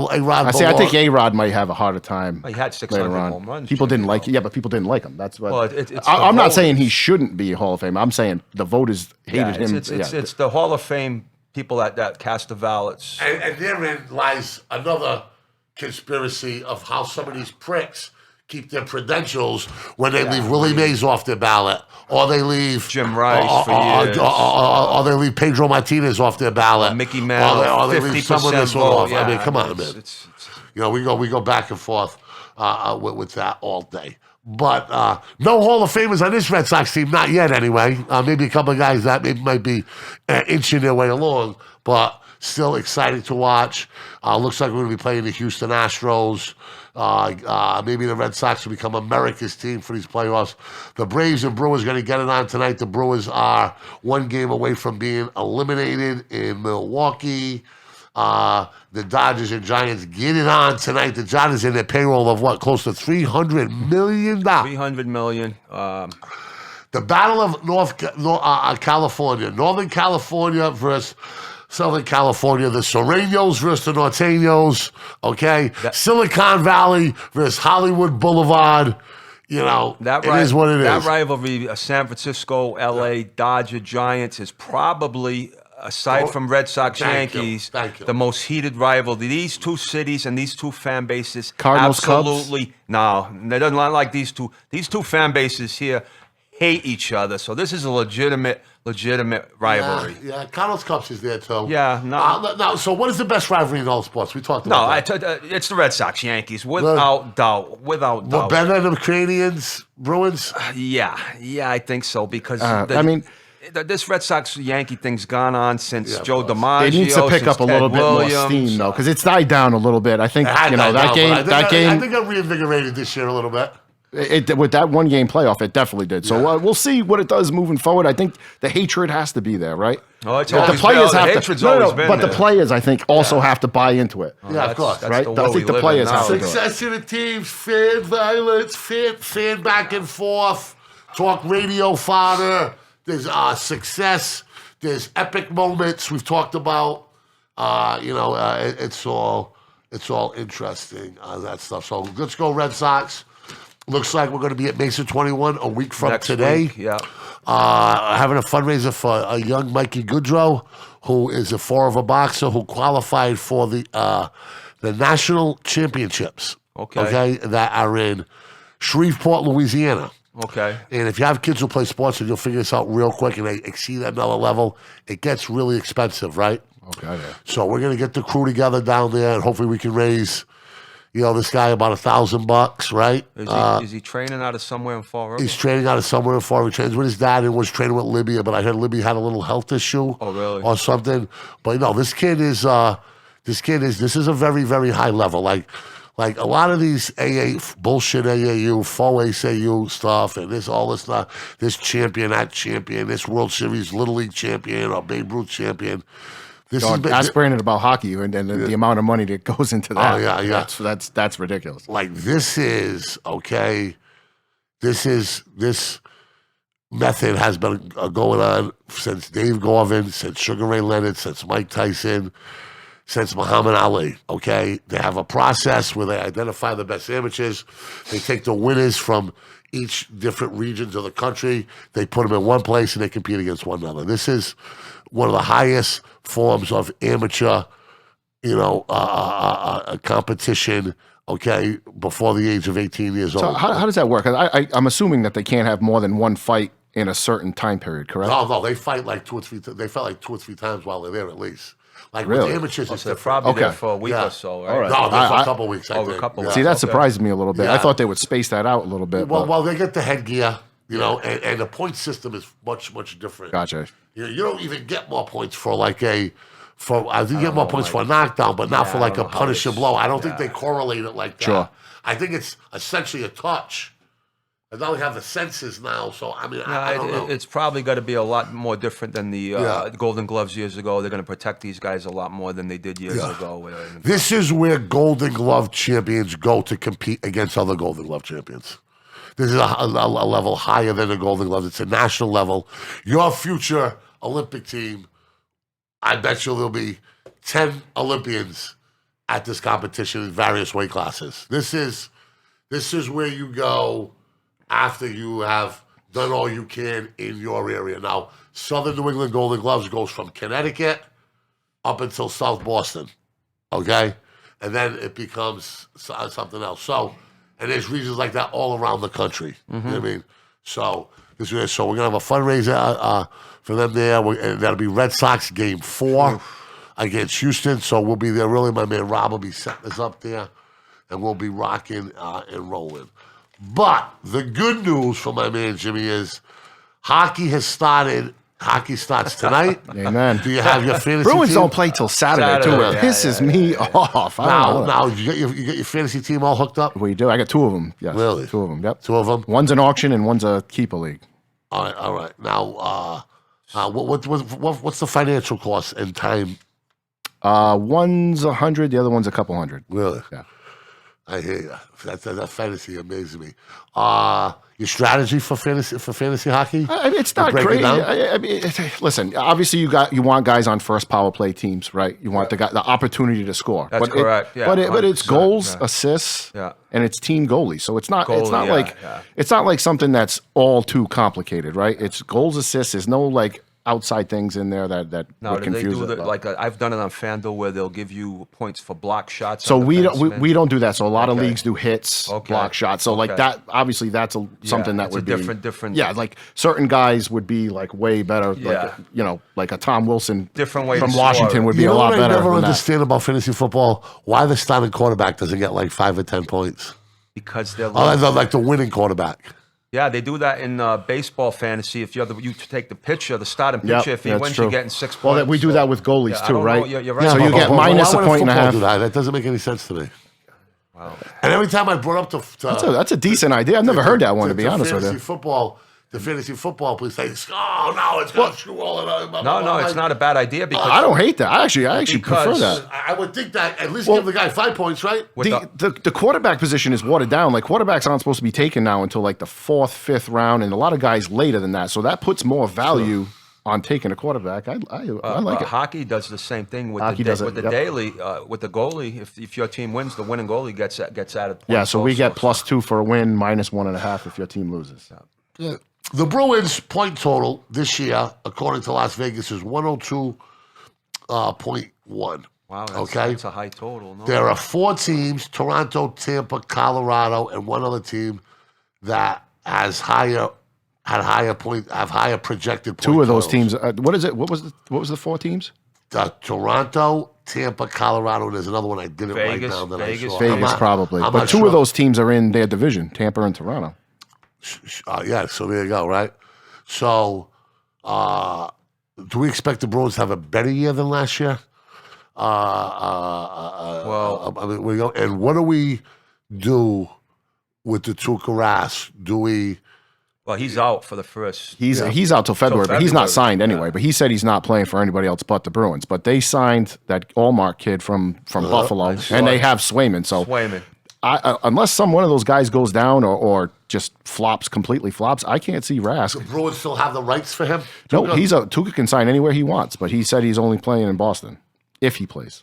I think A-Rod might have a harder time. He had 600 home runs. People didn't like it. Yeah, but people didn't like him. That's what. Well, I'm not saying he shouldn't be a Hall of Fame. I'm saying the voters hated him. It's the Hall of Fame people that cast the ballots. And therein lies another conspiracy of how some of these pricks keep their credentials when they leave Willie Mays off their ballot, or they leave Jim Rice for years, or they leave Pedro Martinez off their ballot, Mickey Mantle, or they leave someone this off. Yeah, I mean, come on, man. We go back and forth with that all day. But no Hall of Famers on this Red Sox team, not yet anyway. Maybe a couple of guys that might be inching their way along, but still exciting to watch. Looks like we're going to be playing the Houston Astros. Maybe the Red Sox will become America's team for these playoffs. The Braves and Brewers are going to get it on tonight. The Brewers are one game away from being eliminated in Milwaukee. The Dodgers and Giants get it on tonight. The Giants in their payroll of what? Close to $300 million. $300 million. The Battle of California. Northern California versus Southern California. The Sureños versus the Norteños. Okay? Silicon Valley versus Hollywood Boulevard. It is what it is. That rivalry, San Francisco, L.A., Dodger, Giants, is probably, aside from Red Sox, Yankees, the most heated rivalry. These two cities and these two fan bases, Cardinals, absolutely, no, they don't like these two. These two fan bases here hate each other. So this is a legitimate rivalry. Yeah, Cardinals Cubs is there too. Yeah, no. So what is the best rivalry in all sports? We talked about that. It's the Red Sox Yankees, without doubt. Without doubt. Better than the Canadians Bruins? Yeah, I think so because this Red Sox Yankee thing's gone on since Joe It DiMaggio. needs to pick since up a Ted little bit more Williams. steam, though, because it's died down a little bit. I think I that game. I think I'm reinvigorated this year a little bit. With that 1-game playoff, it definitely did. So we'll see what it does moving forward. I think the hatred has to be there, right? Oh, it's But always been, the hatred's always been but there. the players, I think, also have to buy into it. Yeah, of course. That's Right? the I world think we the live in players now. have to do it. Success in the teams, fan violence, fan back and forth, talk radio fodder. There's success. There's epic moments we've talked about. It's all interesting, that stuff. So let's go Red Sox. Looks like we're going to be at Mesa 21 a week from Next today. week, yeah. Having a fundraiser for a young Mikey Goodrow, who is a forever boxer who qualified for the national championships. Okay. That are in Shreveport, Louisiana. Okay. And if you have kids who play sports and you'll figure this out real quick and they exceed another level, it gets really expensive, right? Okay. So we're gonna get the crew together down there and hopefully we can raise, this guy about $1,000, right? Is he training out of somewhere in Fall River? He's training out of somewhere in Florida. He trains with his dad and was training with Libya, but I heard Libya had a little health issue. Oh, really? Or something. But no, this is a very, very high level. Like a lot of these bullshit AAU, faux AAU stuff, and all this stuff, this champion, that champion, this World Series Little League champion or Babe Ruth champion. Aspirating about hockey and the amount of money that goes into that. Oh, yeah. That's ridiculous. Like this method has been going on since Dave Garvin, since Sugar Ray Leonard, since Mike Tyson, since Muhammad Ali, okay? They have a process where they identify the best amateurs. They take the winners from each different regions of the country. They put them in one place and they compete against one another. This is one of the highest forms of amateur, competition, okay, before the age of 18 years So old. how does that work? I'm assuming that they can't have more than one fight in a certain time period, correct? No, they fight like 2 or 3 They fight like 2 or 3 times while they're there at least. Like Really? with amateurs, it's So they're different. probably there Okay. for a week Yeah. or so, right? All right. No, they're for I- a couple of weeks, I Oh, a think. couple Yeah. weeks. See, that Okay. surprises me a little bit. I Yeah. thought they would space that out a little bit. but- Well, they get the headgear, and the point system is much, much different. Gotcha. You don't even get more points for I think you get more points for a knockdown, but not for I like don't a know how punishing this- blow. I don't think they correlate it like that. Sure. I think it's essentially a touch. And now we have the senses now, so I don't know. It's probably got to be a lot more different than the Yeah. Golden Gloves years ago. They're going to protect these guys a lot more than they did years ago. This is where Golden Glove champions go to compete against other Golden Glove champions. This is a level higher than the Golden Gloves. It's a national level. Your future Olympic team, I bet you there'll be 10 Olympians at this competition in various weight classes. This is where you go after you have done all you can in your area. Now, Southern New England Golden Gloves goes from Connecticut up until South Boston, okay? And then it becomes something else. So, and there's regions like that all around the country. You know what I mean? So, we're going to have a fundraiser for them there. And that'll be Red Sox Game 4 against Houston. So we'll be there. Really, my man Rob will be setting us up there. And we'll be rocking and rolling. But the good news for my man Jimmy is hockey has started. Hockey starts tonight. Amen. Do you have your fantasy Bruins team? don't play till Saturday, too. Saturday, It pisses me off. I don't know. Now you got your fantasy team all hooked up? We do. I got 2 of them. Yes. Really? 2 of them. Yep. 2 of them? One's an auction and one's a keeper league. All right. Now, what's the financial cost and time? One's 100, the other one's a couple hundred. Really? Yeah. I hear you. That fantasy amazes me. Your strategy for fantasy hockey? I mean, it's not break it crazy. down? I mean, listen. Obviously, you want guys on first power play teams, right? You want the opportunity to score. That's correct. Yeah, but it's 100%, goals, yeah. assists, Yeah. and it's team goalie. So it's not Goalie, it's not like something that's all too complicated, right? It's goals, assists. There's no like outside things in there that Now, would do they confuse do it. the, like I've done it on FanDuel where they'll give you points for block shots? So on we defensemen? don't do that. So a lot of Okay. leaks do hits, Okay. block shots. So like Okay. that, obviously that's something that it's would a be different. Yeah, like certain guys would be like way better. Yeah. Like a Tom Wilson Different way from to Washington score. would be You a know lot what I better. never than that. understand about fantasy football? Why the starting quarterback doesn't get like 5 or 10 points? because they're Like the winning quarterback. Yeah, they do that in baseball fantasy. If you take the pitcher, the starting pitcher, if he that's wins, true. you're getting 6 points. Well, we do that with goalies Yeah, I too, don't know. right? You're right. So you get minus why a would point and a football half. do that? That doesn't make any sense to me. Wow. And every time I brought up That's a decent idea. I've never heard that one, to be honest with fantasy you. football, the fantasy football, please say, "Oh no, it's going to screw all of that." No, it's not a bad idea because I don't hate that. I actually prefer Because- that. I would think that at least give the guy 5 points, right? with The quarterback position is watered down. Like quarterbacks aren't supposed to be taken now until like the 4th, 5th round, and a lot of guys later than that. So that puts more value on taking a quarterback. I like it. Hockey does the same thing with Hockey the does it, with the yep. daily with the goalie. If your team wins, the winning goalie gets added points. Yeah, so we get also. +2 for a win, -1.5 if your team loses. Yeah. The Bruins' point total this year, according to Las Vegas, is 102.1. Wow, that's a high total. No? There are 4 teams: Toronto, Tampa, Colorado, and one other team that have higher projected. Two of those totals. teams. What is it? What was the 4 teams? Toronto, Tampa, Colorado. And there's another one I didn't write Vegas, down that Vegas, I saw. Vegas probably. I'm But not 2 sure. of those teams are in their division, Tampa and Toronto. Yeah, so there you go, right? So, do we expect the Bruins to have a better year than last year? Well, I mean, we go, and what do we do with the Tuukka Rask? Do we? well, he's out for the first. He's out till February, but he's not February, signed anyway. But he said he's not playing for anybody else but the Bruins. But they signed that Allmark kid from Buffalo, and they have Swayman. So Swayman. unless one of those guys goes down or just completely flops, I can't see Rask. The Bruins still have the rights for him? No, Tuukka? Tuukka can sign anywhere he wants, but he said he's only playing in Boston if he plays.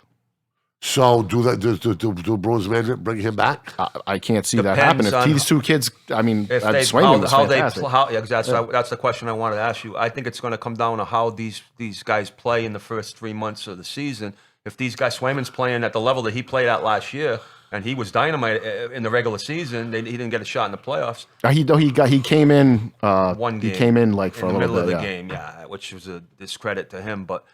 So do Bruins management bring him back? I can't see that Depends happen. If on these 2 kids, I mean, If Swayman was fantastic. that's the question I wanted to ask you. I think it's going to come down to how these guys play in the first 3 months of the season. If these guys, Swayman's playing at the level that he played at last year, and he was dynamite in the regular season, he didn't get a shot in the playoffs. He came in One game. He came in like for in a the little middle bit, of the yeah. game, which was a discredit to him. But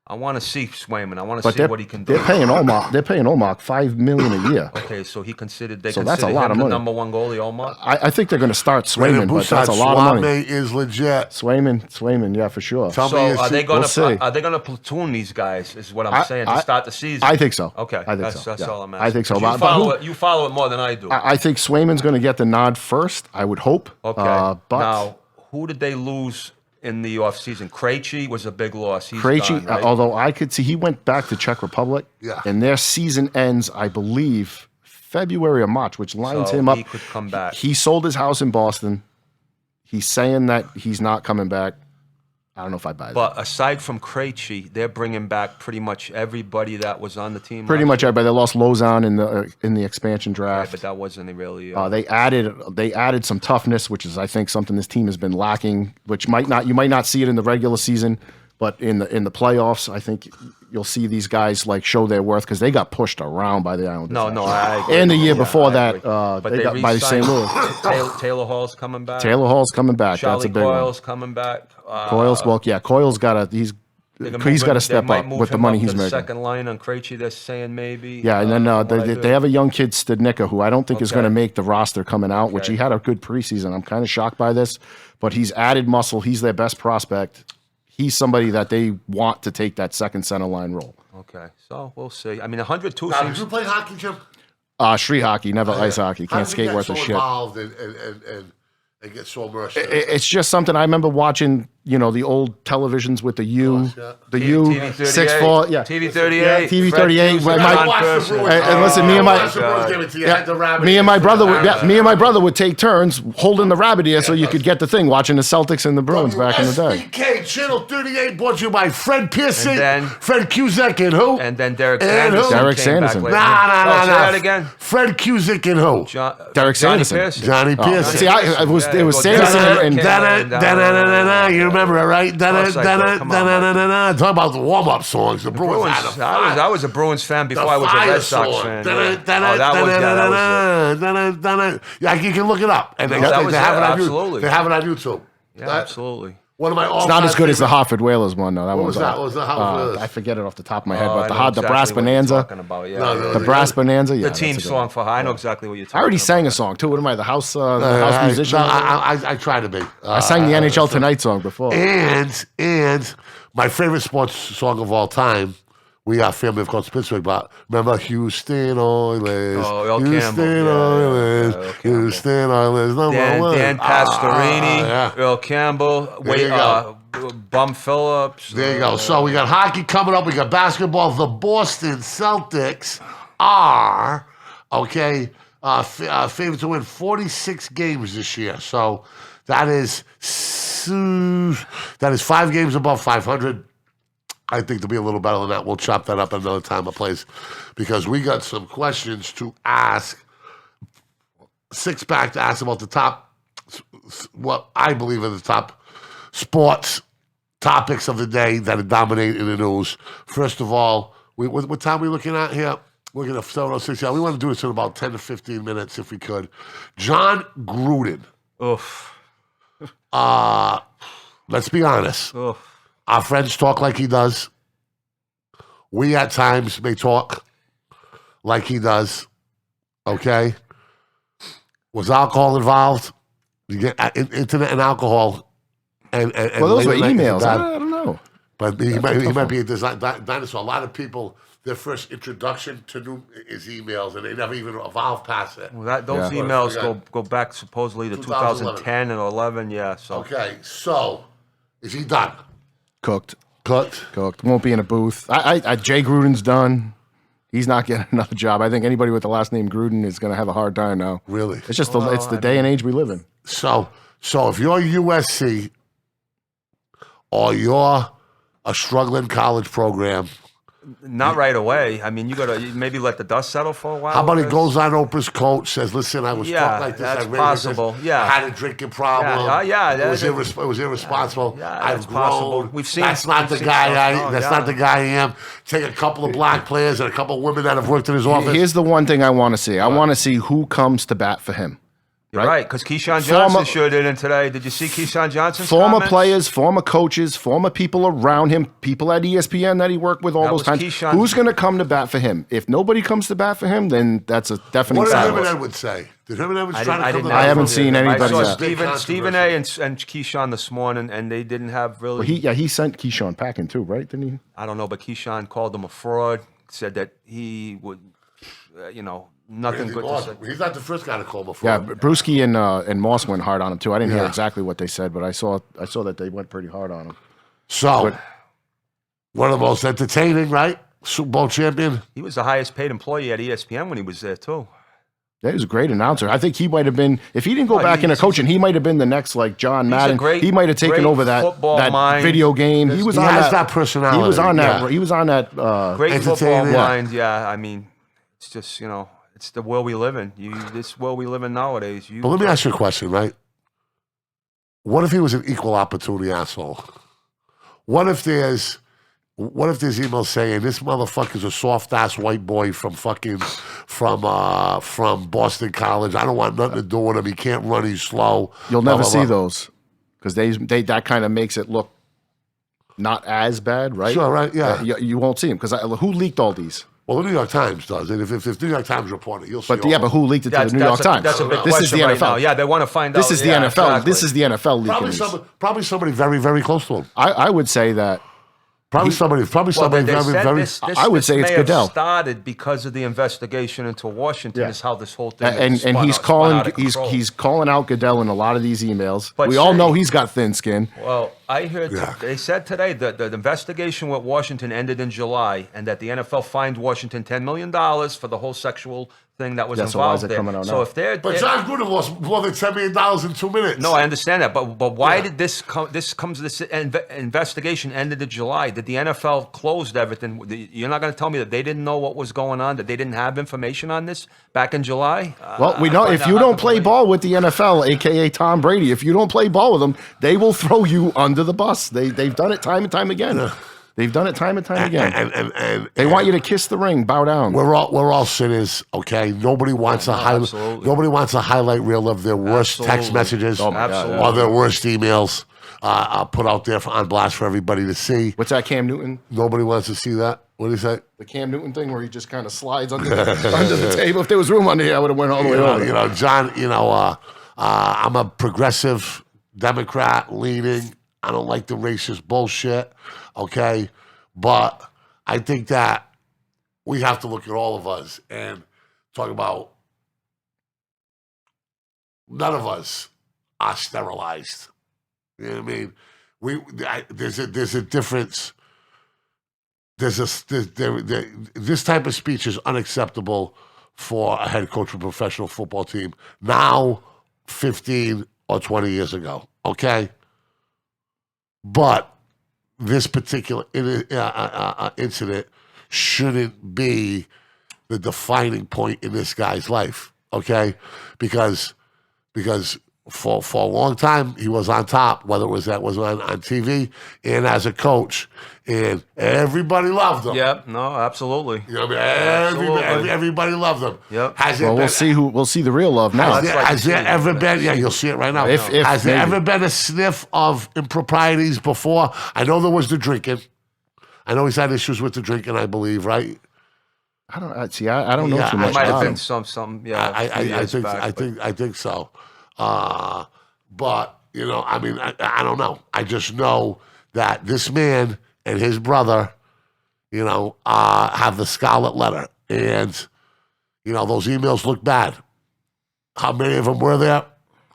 I want to see Swayman. I want to But see what he can do. they're paying Allmark. They're paying Allmark $5 million a year. Okay, so they So consider that's a lot him of the money. number 1 goalie, Omar. I think they're going to start Brandon Swayman, but that's a Bouchard lot of money. Suave is legit. Swayman, yeah, for sure. Tell So me are they we'll see. going to platoon these guys? Is what I'm saying to start the season. I think so. Okay, I think that's so. that's yeah. all I'm asking. I think so. You follow it more than I do. I think Swayman's going to get the nod first. I would hope. Okay. But Now, who did they lose in the offseason? Krejci was a big loss. He's Krejci, gone, right? although I could see he went back to Czech Republic, Yeah. and their season ends, I believe, February or March, which lines So him up. he could come back. He sold his house in Boston. He's saying that he's not coming back. I don't know if I buy that. But aside from Krejci, they're bringing back pretty much everybody that was on the team. Pretty last much year. everybody. They lost Lozon in the expansion Yeah, draft. but that wasn't really. They added some toughness, which is I think something this team has been lacking. Which you might not see it in the regular season, but in the playoffs, I think you'll see these guys like show their worth because they got pushed around by the Islanders. no, I agree. And the year before I that, agree. they got by St. Louis. Taylor Hall's coming back. Taylor Hall's coming back. Charlie That's a big Coyle's coming back. one. Coyle's got to step up with the money he's making. making. Second line on Krejci, they're saying maybe. Yeah, and then from what I they have a young kid, Stednicka, who I don't think is Okay. going to make the roster coming out, which he had a good preseason. I'm kind of shocked by this, but he's added muscle. He's their best prospect. He's somebody that they want to take that second center line role. Okay, so we'll see. I mean, 102 Now, did seems. you play hockey, Jim? Street hockey, never ice hockey. How Can't did skate you get worth so a shit. involved and get so immersed in it? It's just something I remember watching. The old televisions with the U, yeah. the U, TV 6'4", yeah, TV 38. yeah, TV Fred 38. Hughes, When John my- Watch the Person. Bruins. and listen, me and my- Watch the Bruins give it to you. Had the rabbit me and my ears. brother would take turns holding the rabbit ear so you could get the thing watching the Celtics and the Bruins back in the day. SBK Channel 38 brought you by Fred Pearson, And then- Fred Cusack, and who? And then Derek And who? Sanderson. Derek came back Sanderson. later. Nah. Say that again. Fred Cusack and who? Derek Johnny Sanderson. Pearson. Johnny Pearson. See, it was Yeah, Sanderson and You remember it, right? course I do. Come on, Talk about the warm-up songs. The Bruins Bruins. had a I was a Bruins fan before I was a Red Sox fan. Yeah. Yeah, you can look it up. And they that have was it it, on absolutely. They have it on YouTube. Yeah, absolutely. One of my It's not as good as the Hartford Whalers one, though. That What was was that? What was the Hartford Whalers? I forget it off the top of my head, Oh, but I know the exactly Brass what you're Bonanza. talking about, yeah. No, The Brass Bonanza, yeah. The that's team a good song one. for I know exactly what you're talking I already about. sang a song too. What am I, the house musician? No, I try to be. I sang the NHL Tonight song before. And my favorite sports song of all time. We are family, of course, Pittsburgh, but remember Houston Oilers. Oh, Earl Houston Campbell. Oilers. Yeah, Earl Campbell. Houston Oilers. Number one. Dan Pastorini, yeah. Earl Campbell, There you go. Bum Phillips. There you go. So we got hockey coming up. We got basketball. The Boston Celtics are, okay, favored to win 46 games this year. So that is 5 games above 500. I think to be a little better than that. We'll chop that up another time of place because we got some questions to ask. 6-pack to ask about the top, what I believe are the top sports topics of the day that are dominating the news. First of all, what time are we looking at here? We're looking at 7:06. Yeah, we want to do this in about 10 to 15 minutes if we could. John Gruden. Oof. Let's be honest. Oof. Our friends talk like he does. We at times may talk like he does. Okay? Was alcohol involved? You get internet and alcohol. And Well, those were late night emails. is bad. I don't know. But he might be a dinosaur. A lot of people, their first introduction to new is emails, and they never even evolve past it. Well, those Yeah. emails go back supposedly to 2010 and 11. Yeah. So Okay, so is he done? Cooked. Cooked? Won't be in a booth. Jay Gruden's done. He's not getting another job. I think anybody with the last name Gruden is going to have a hard time now. Really? It's just it's the day and age we live in. So if you're USC or you're a struggling college program, not right away. I mean, you got to maybe let the dust settle for a while. how about he Chris? goes on Oprah's coach, says, "Listen, I was Yeah, talking like this. that's I really possible. this. Yeah. I had a drinking problem. Yeah, it was irresponsible. Yeah, I've that's grown. possible. We've seen- That's not we've the seen guy. stuff. No, That's yeah. not the guy I am. Take a couple of black players and a couple of women that have worked in his office. Here's the one thing I want to see. I want to see who comes to bat for him. You're right, because Keyshawn Former- Johnson sure did in today. Did you see Keyshawn Johnson's Former comments? players, former coaches, former people around him, people at ESPN that he worked with all That those was times. Keyshawn- Who's going to come to bat for him? If nobody comes to bat for him, then that's a definite What did him and silence. Edwards say? Did him and Edwards try to come to I haven't seen I anybody saw yet. Stephen A. and Keyshawn this morning, and they didn't have really. He sent Keyshawn packing too, right? Didn't he? I don't know, but Keyshawn called him a fraud. Said that he would, nothing good to say. He's not the first guy to call before. Yeah, Brewski and Moss went hard on him too. I didn't hear Yeah. exactly what they said, but I saw that they went pretty hard on him. So, one of the most entertaining, right? Super Bowl champion. He was the highest paid employee at ESPN when he was there too. Yeah, he was a great announcer. I think he might have been, if he didn't go back into he's- coaching, he might have been the next like John Madden. great- He might have taken great over that football mind. video game. He was He on has that, that personality. He was on that. Yeah. He was on that. Great football Entertaining. mind. Yeah, I mean, it's just it's the world we live in. This world we live in nowadays. But let me ask you a question, right? What if he was an equal opportunity asshole? What if there's emails saying this motherfucker's a soft ass white boy from Boston College. I don't want nothing to do with him. He can't run. He's slow. You'll Blah, never blah, see blah. those because they that kind of makes it look not as bad, right? Sure, right, yeah. You won't see them because who leaked all these? Well, the New York Times does it. If the New York Times report it, you'll see. But but who leaked it to the New York Times? That's a big This question is the right NFL. now. Yeah, they want to find This out. is the yeah, NFL. exactly. This is the NFL leaking these. Probably somebody very, very close to him. I would say that. Probably somebody Well, very, they said very. I would say it's may have Goodell. started because of the investigation into Washington. Yeah. Is how this whole thing And spun he's out- spun calling out of control. he's calling out Goodell in a lot of these emails. But we all say- know he's got thin skin. Well, I heard Yeah. they said today that the investigation with Washington ended in July, and that the NFL fined Washington $10 million for the whole sexual thing that was Yeah, so why is involved it there. coming out So now? if they're, But John Gruden lost more than $10 million in 2 minutes. no, I understand that, but why Yeah. did this investigation ended in July? Did the NFL closed everything? You're not going to tell me that they didn't know what was going on, that they didn't have information on this back in July? Well, we know I find if that you hard don't to play believe. ball with the NFL, aka Tom Brady, if you don't play ball with them, they will throw you under the bus. They've done it time and time again. They've done it time and time again. And They want you to kiss the ring, bow down. we're all sinners, okay? Nobody wants absolutely. Nobody wants a highlight reel of their worst text Absolutely. messages Oh my God, or their worst emails. put out there on blast for everybody to see. What's that, Cam Newton? Nobody wants to see that. What do you say? The Cam Newton thing where he just kind of slides under the table. If there was room under here, I would have went all the way over. John, I'm a progressive Democrat leaning. I don't like the racist bullshit, okay? But I think that we have to look at all of us and talk about none of us are sterilized. You know what I mean? There's a difference. This type of speech is unacceptable for a head coach of a professional football team now, 15 or 20 years ago, okay? But this particular incident shouldn't be the defining point in this guy's life, okay? Because for a long time he was on top, whether it was on TV and as a coach, and everybody loved him. Yep. No, absolutely. You know what I mean? Everybody loved him. Yep. We'll see the real love now. Has there ever been? Yeah, you'll see it right now. Has there ever been a sniff of improprieties before? I know there was the drinking. I know he's had issues with the drinking, I believe, right? I don't know too much. Might have about been him. some. Yeah. I think so. But I don't know. I just know that this man and his brother, have the scarlet letter, and those emails look bad. How many of them were there?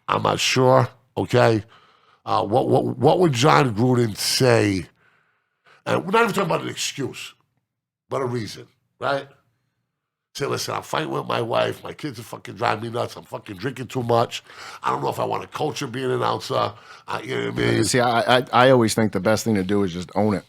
I'm not sure. Okay, what would Jon Gruden say? And we're not even talking about an excuse, but a reason, right? Say, listen, I'm fighting with my wife. My kids are fucking driving me nuts. I'm fucking drinking too much. I don't know if I want to coach or be an announcer. You know what I mean? See, I always think the best thing to do is just own it.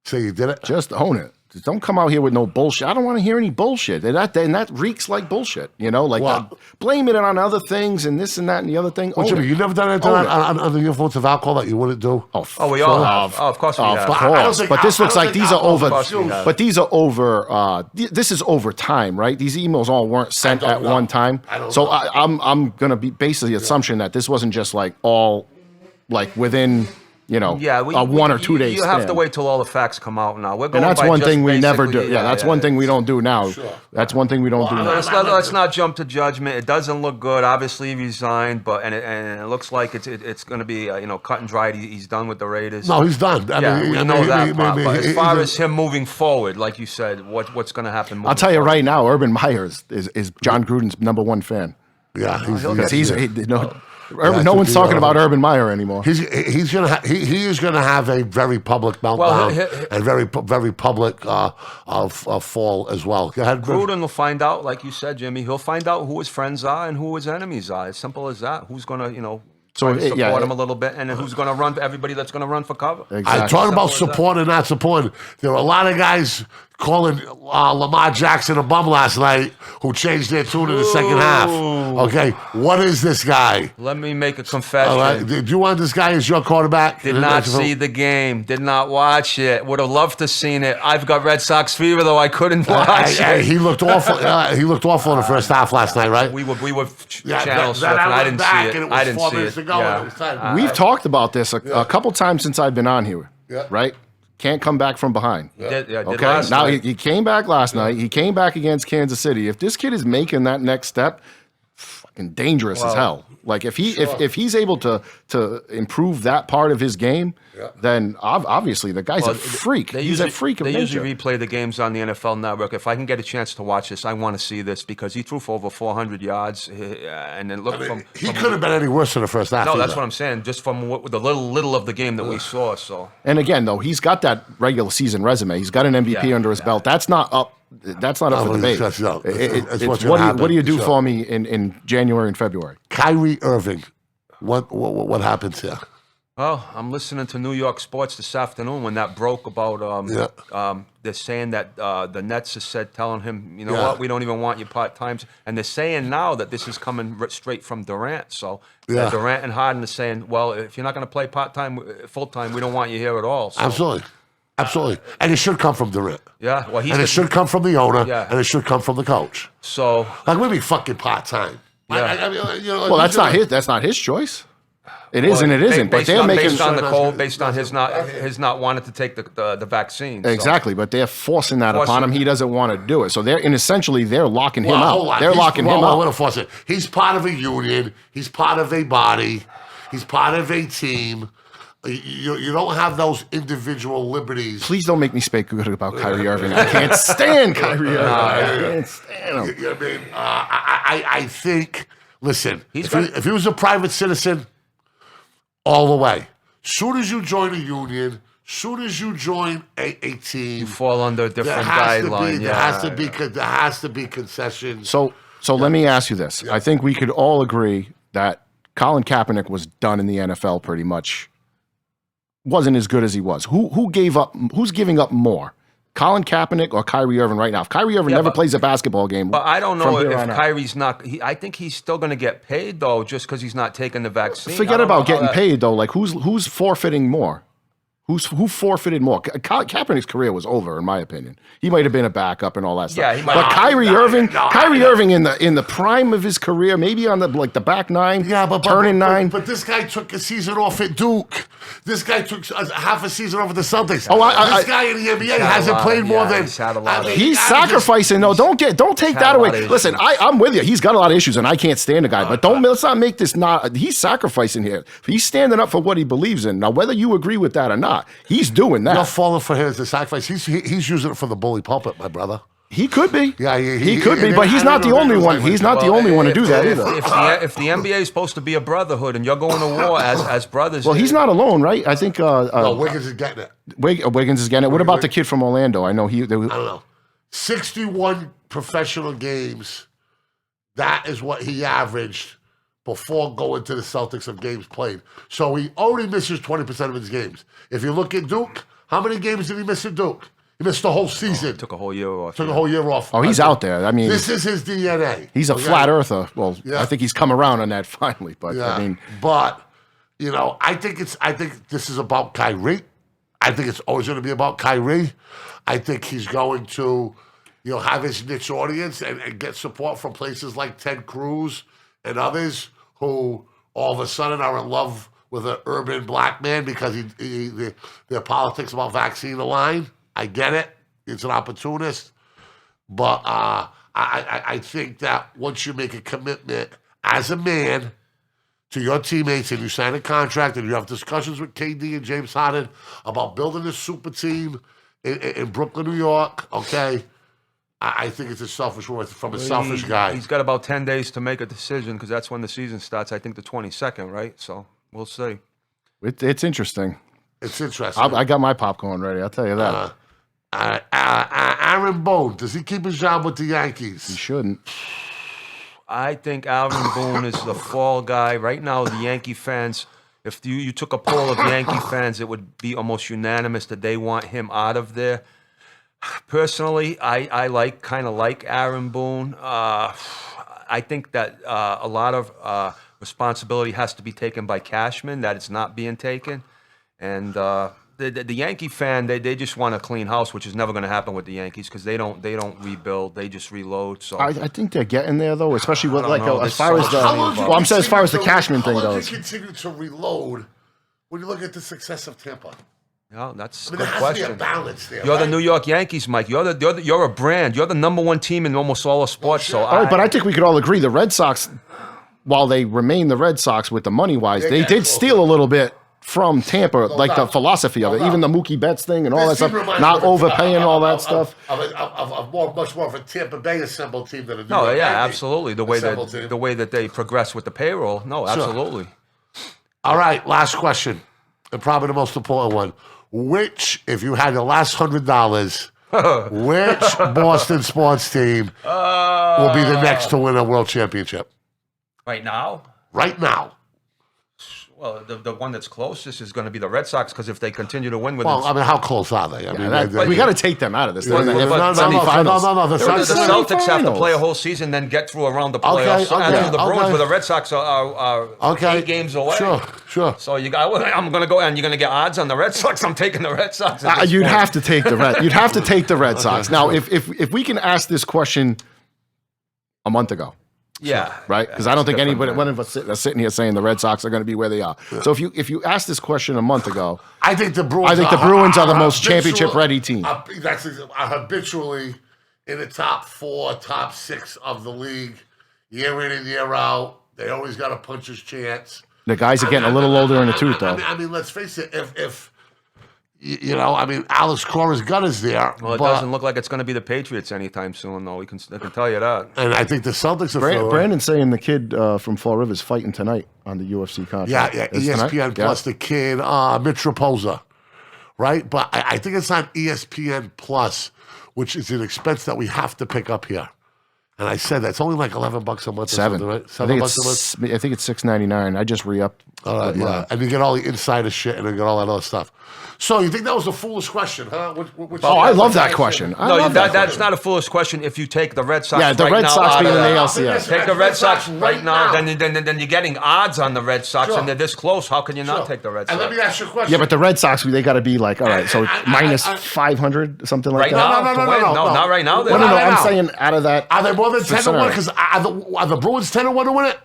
Say you did it? Just own it. Just don't come out here with no bullshit. I don't want to hear any bullshit. And that reeks like bullshit. Blaming it on other things and this and that and the other thing. What you mean? You never done anything under the influence of alcohol that you wouldn't do? We all have. Of course we have. Of course. But this looks like these are over. But these are over. This is over time, right? These emails all weren't sent at one time. So I'm gonna be basically the assumption that this wasn't just like all like within. A 1 or 2 days. You have to wait till all the facts come out now. And that's one thing we never do. That's one thing we don't do now. Sure. That's one thing we don't do now. Let's not jump to judgment. It doesn't look good. Obviously, he resigned, but it looks like it's going to be cut and dried. He's done with the Raiders. No, he's done. We know that. But as far as him moving forward, like you said, what's going to happen? I'll tell you right now, Urban Meyer is Jon Gruden's #1 fan. Yeah, no one's talking about Urban Meyer anymore. He is going to have a very public meltdown and very public fall as well. Go ahead, Gruden will find out, like you said, Jimmy. He'll find out who his friends are and who his enemies are. As simple as that. Who's going to support him a little bit, and then who's going to run for everybody that's going to run for cover. Exactly. I talk about support and not support. There were a lot of guys calling Lamar Jackson a bum last night who changed their tune in the second half. Okay, what is this guy? Let me make a confession. Right. Do you want this guy as your quarterback? Did not see the game. Did not watch it. Would have loved to seen it. I've got Red Sox fever, though I couldn't watch it. He looked awful. He looked awful in the first half last night, right? We were channel surfing. I didn't see it. I didn't see it. Yeah. We've talked about this a couple times since I've been on here, right? Can't come back from behind. Okay. Now he came back last night. He came back against Kansas City. If this kid is making that next step, fucking dangerous as hell. Like if he's able to improve that part of his game, then obviously the guy's a freak. He's a freak of nature. They usually replay the games on the NFL Network. If I can get a chance to watch this, I want to see this because he threw for over 400 yards, and then he couldn't have been any worse in the first half. No, that's what I'm saying. Just from the little of the game that we saw. So, and again, though, he's got that regular season resume. He's got an MVP under his belt. That's not up. That's not up for debate. What do you do for me in January and February? Kyrie Irving, what happens here? Well, I'm listening to New York sports this afternoon when that broke about. They're saying that the Nets has telling him, what, we don't even want you part-time. And they're saying now that this is coming straight from Durant. So Durant and Harden are saying, well, if you're not going to play part-time, full-time, we don't want you here at all. So. Absolutely. And it should come from Durant. Yeah. Well, it should come from the owner, and it should come from the coach. So, like, we'd be fucking part-time. Yeah. Well, that's not his choice. It is and it isn't. But they're making based on the cold, based on his not wanting to take the vaccine. So. exactly. But they're forcing that upon him. He doesn't want to do it. So essentially they're locking him hold out. on. They're locking him out. What a force it. He's part of a union. He's part of a body. He's part of a team. You don't have those individual liberties. Please don't make me speak good about Kyrie Irving. I can't stand Kyrie Irving. I can't stand him. You know what I mean? I think, listen, if he was a private citizen, all the way. Soon as you join a union, soon as you join a team, You fall under a different guideline. There has to be concessions. So let me ask you this. I think we could all agree that Colin Kaepernick was done in the NFL pretty much. Wasn't as good as he was. Who gave up? Who's giving up more? Colin Kaepernick or Kyrie Irving right now? If Kyrie Irving never plays a basketball game. But I don't know if Kyrie's not. I think he's still going to get paid though, just because he's not taking the vaccine. Forget about getting paid though. Like who's forfeiting more? Who forfeited more? Kaepernick's career was over, in my opinion. He might have been a backup and all that stuff. Yeah, he might. But Kyrie Irving in the prime of his career, maybe on the back nine, turning nine. But this guy took a season off at Duke. This guy took half a season off at the Celtics. This guy in the NBA hasn't played more than. He's sacrificing though. Don't take that away. Listen, I'm with you. He's got a lot of issues, and I can't stand the guy. But let's not make this not. He's sacrificing here. He's standing up for what he believes in. Now, whether you agree with that or not. He's doing that. You're falling for him as a sacrifice. He's using it for the bully pulpit, my brother. He could be. Yeah, he could be, but he's not the only one. He's not the only one to do that either. If the NBA is supposed to be a brotherhood and you're going to war as brothers, well, he's not alone, right? I think. No, Wiggins is getting it. Wiggins is getting it. What about the kid from Orlando? I know I don't know. 61 professional games. That is what he averaged before going to the Celtics of games played. So he only misses 20% of his games. If you look at Duke, how many games did he miss at Duke? He missed the whole season. Took a whole year off. Took a whole year off. Oh, he's out there. I mean, this is his DNA. He's a flat earther. Well, I think he's come around on that finally. But I mean, I think this is about Kyrie. I think it's always going to be about Kyrie. I think he's going to, have his niche audience and get support from places like Ted Cruz and others who all of a sudden are in love with an urban black man because their politics about vaccine align. I get it. It's an opportunist. But I think that once you make a commitment as a man to your teammates and you sign a contract and you have discussions with KD and James Harden about building this super team in Brooklyn, New York, okay, I think it's a selfish word from a selfish guy. He's got about 10 days to make a decision because that's when the season starts. I think the 22nd, right? So we'll see. It's interesting. It's interesting. I got my popcorn ready. I'll tell you that. Aaron Boone, does he keep his job with the Yankees? He shouldn't. I think Aaron Boone is the fall guy. Right now, the Yankee fans, if you took a poll of Yankee fans, it would be almost unanimous that they want him out of there. Personally, I kind of like Aaron Boone. I think that a lot of responsibility has to be taken by Cashman, that it's not being taken. And the Yankee fan, they just want a clean house, which is never going to happen with the Yankees because they don't rebuild, they just reload. So I think they're getting there though, especially with as far as the Cashman thing goes. How long do you continue to reload when you look at the success of Tampa? Yeah, that's I mean, a good question. To be a balance there, You're the New York Yankees, Mike. You're a brand. You're the number one team in almost all of sports. So all right, but I think we could all agree the Red Sox, while they remain the Red Sox with the money wise, they did steal a little bit from Tampa, like the philosophy of it, even the Mookie Betts thing and all that stuff, not overpaying all that stuff. Much more of a Tampa Bay assembled team than a New No, York yeah, Yankee absolutely. The way that they progress with the payroll. No, absolutely. All right, last question, and probably the most important one. Which, if you had the last $100, which Boston sports team will be the next to win a world championship? Right now? Right now. Well, the one that's closest is going to be the Red Sox because if they continue to win with I mean, how close are they? I mean, we got to take them out of this. No. The Celtics have to play a whole season, then get through around the playoffs. And the Bruins, where the Red Sox are 8 games away. Sure. So I'm going to go, and you're going to get odds on the Red Sox. I'm taking the Red Sox. You'd have to take the Red. You'd have to take the Red Sox. Now, if we can ask this question a month ago, Yeah. Right? Because I don't think It's anybody, different, one of us are sitting here saying the Red Sox are going to be where they are. So if you asked this question a month ago, I think the Bruins. are the most habitual- championship-ready team. That's habitually in the top 4, top 6 of the league, year in and year out. They always got a puncher's chance. The guys are getting a little older in the tooth, though. I mean, let's face it. If Alex Cora's gun is there. Well, it but- doesn't look like it's going to be the Patriots anytime soon, though. I can tell you that. And I think the Celtics are. Brandon's saying the kid from Fall Rivers fighting tonight on the UFC contract. Yeah, It's ESPN tonight? Plus, the kid, Mitch Raposa, right? But I think it's on ESPN Plus, which is an expense that we have to pick up here. And I said that's only like $11 a month. $7. Or something, right? I think $7 a month. I think it's $6.99. I just re-upped. Yeah, and you get all the insider shit and you get all that other stuff. So you think that was a foolish question, huh? I love that question. I No, love that's question. not a foolish question if you take the Red Sox Yeah, the right Red now Sox out being of in the that. ALCS. Take the Red Sox right now, now. then you're getting odds on the Red Sox, Sure. and they're this close. How can you not take the Red Sox? And let me ask you a question. Yeah, but the Red Sox, they got to be like, all right, so minus I- 500, something like Right that. now, No, to win? no, Not right now. No, Not right I'm now. saying out of that. Are they more than 10 to scenario. 1? Because are the Bruins 10 to 1 to win it?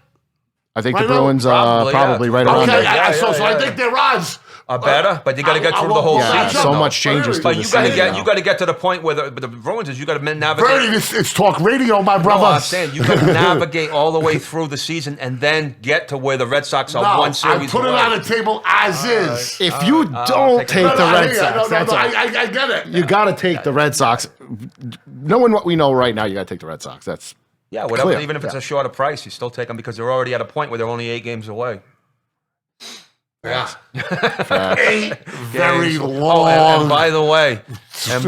I think Right the now? Bruins Probably, probably yeah. right around Okay, there. so I yeah. think their odds Are better, but you got to get through the whole Yeah, season. so though. much changes But through But the you got to season. get to the point where the Bruins is you got to navigate. Bernie, it's talk radio, my brother. No, I'm saying you got to navigate all the way through the season and then get to where the Red Sox are one I series put it away. on the table as is. If you don't take take the I Red hear you. Sox, that's all. I get it. You got to take the Red Sox. Knowing what we know right now, you got to take the Red Sox. That's Yeah, whatever. Clear. Even if it's a shorter price, you still take them because they're already at a point where they're only 8 games away. Yeah. 8 very Games. long. And by the way, series.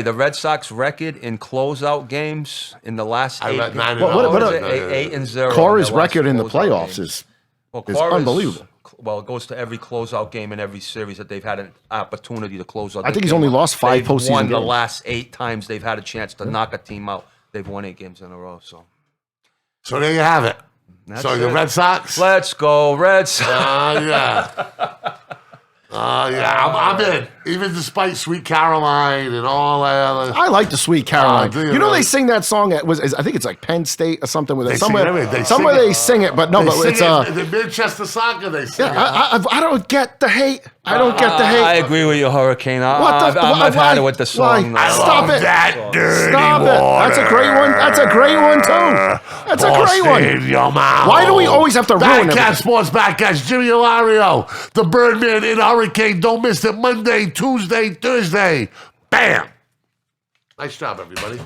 the Red Sox record in closeout games in the last I 8 read 9 What- is it? 8-0. Cora's in their last record in the closeout playoffs games. is Cora is unbelievable. Well, it goes to every closeout game in every series that they've had an opportunity to close out. I think he's only lost 5 They've postseason won the games. last 8 times they've had a chance to knock a team out. They've won 8 games in a row. So there you have it. That's So the it. Red Sox? Let's go, Red Sox. Yeah. I'm in. Even despite Sweet Caroline and all that other. I like the Sweet Caroline. do you You know really? they sing that song at I think it's like Penn State or something with it. They sing Somewhere, it, they somewhere sing it. they sing it, but no, They but sing it's it, the Manchester Soccer, they sing it. I don't get the hate. I don't get the I hate. agree with you, Hurricane. What the I've why- had it with the why? song. I Stop love it. that dirty Stop it. That's a great one. That's a great one too. That's a great one. In your mouth. Why do we always have to ruin BadCatz everything? Sports, BadCatz, Jimmy Ilario, the Birdman in Hurricane. Don't miss it Monday, Tuesday, Thursday. Bam. Nice job, everybody.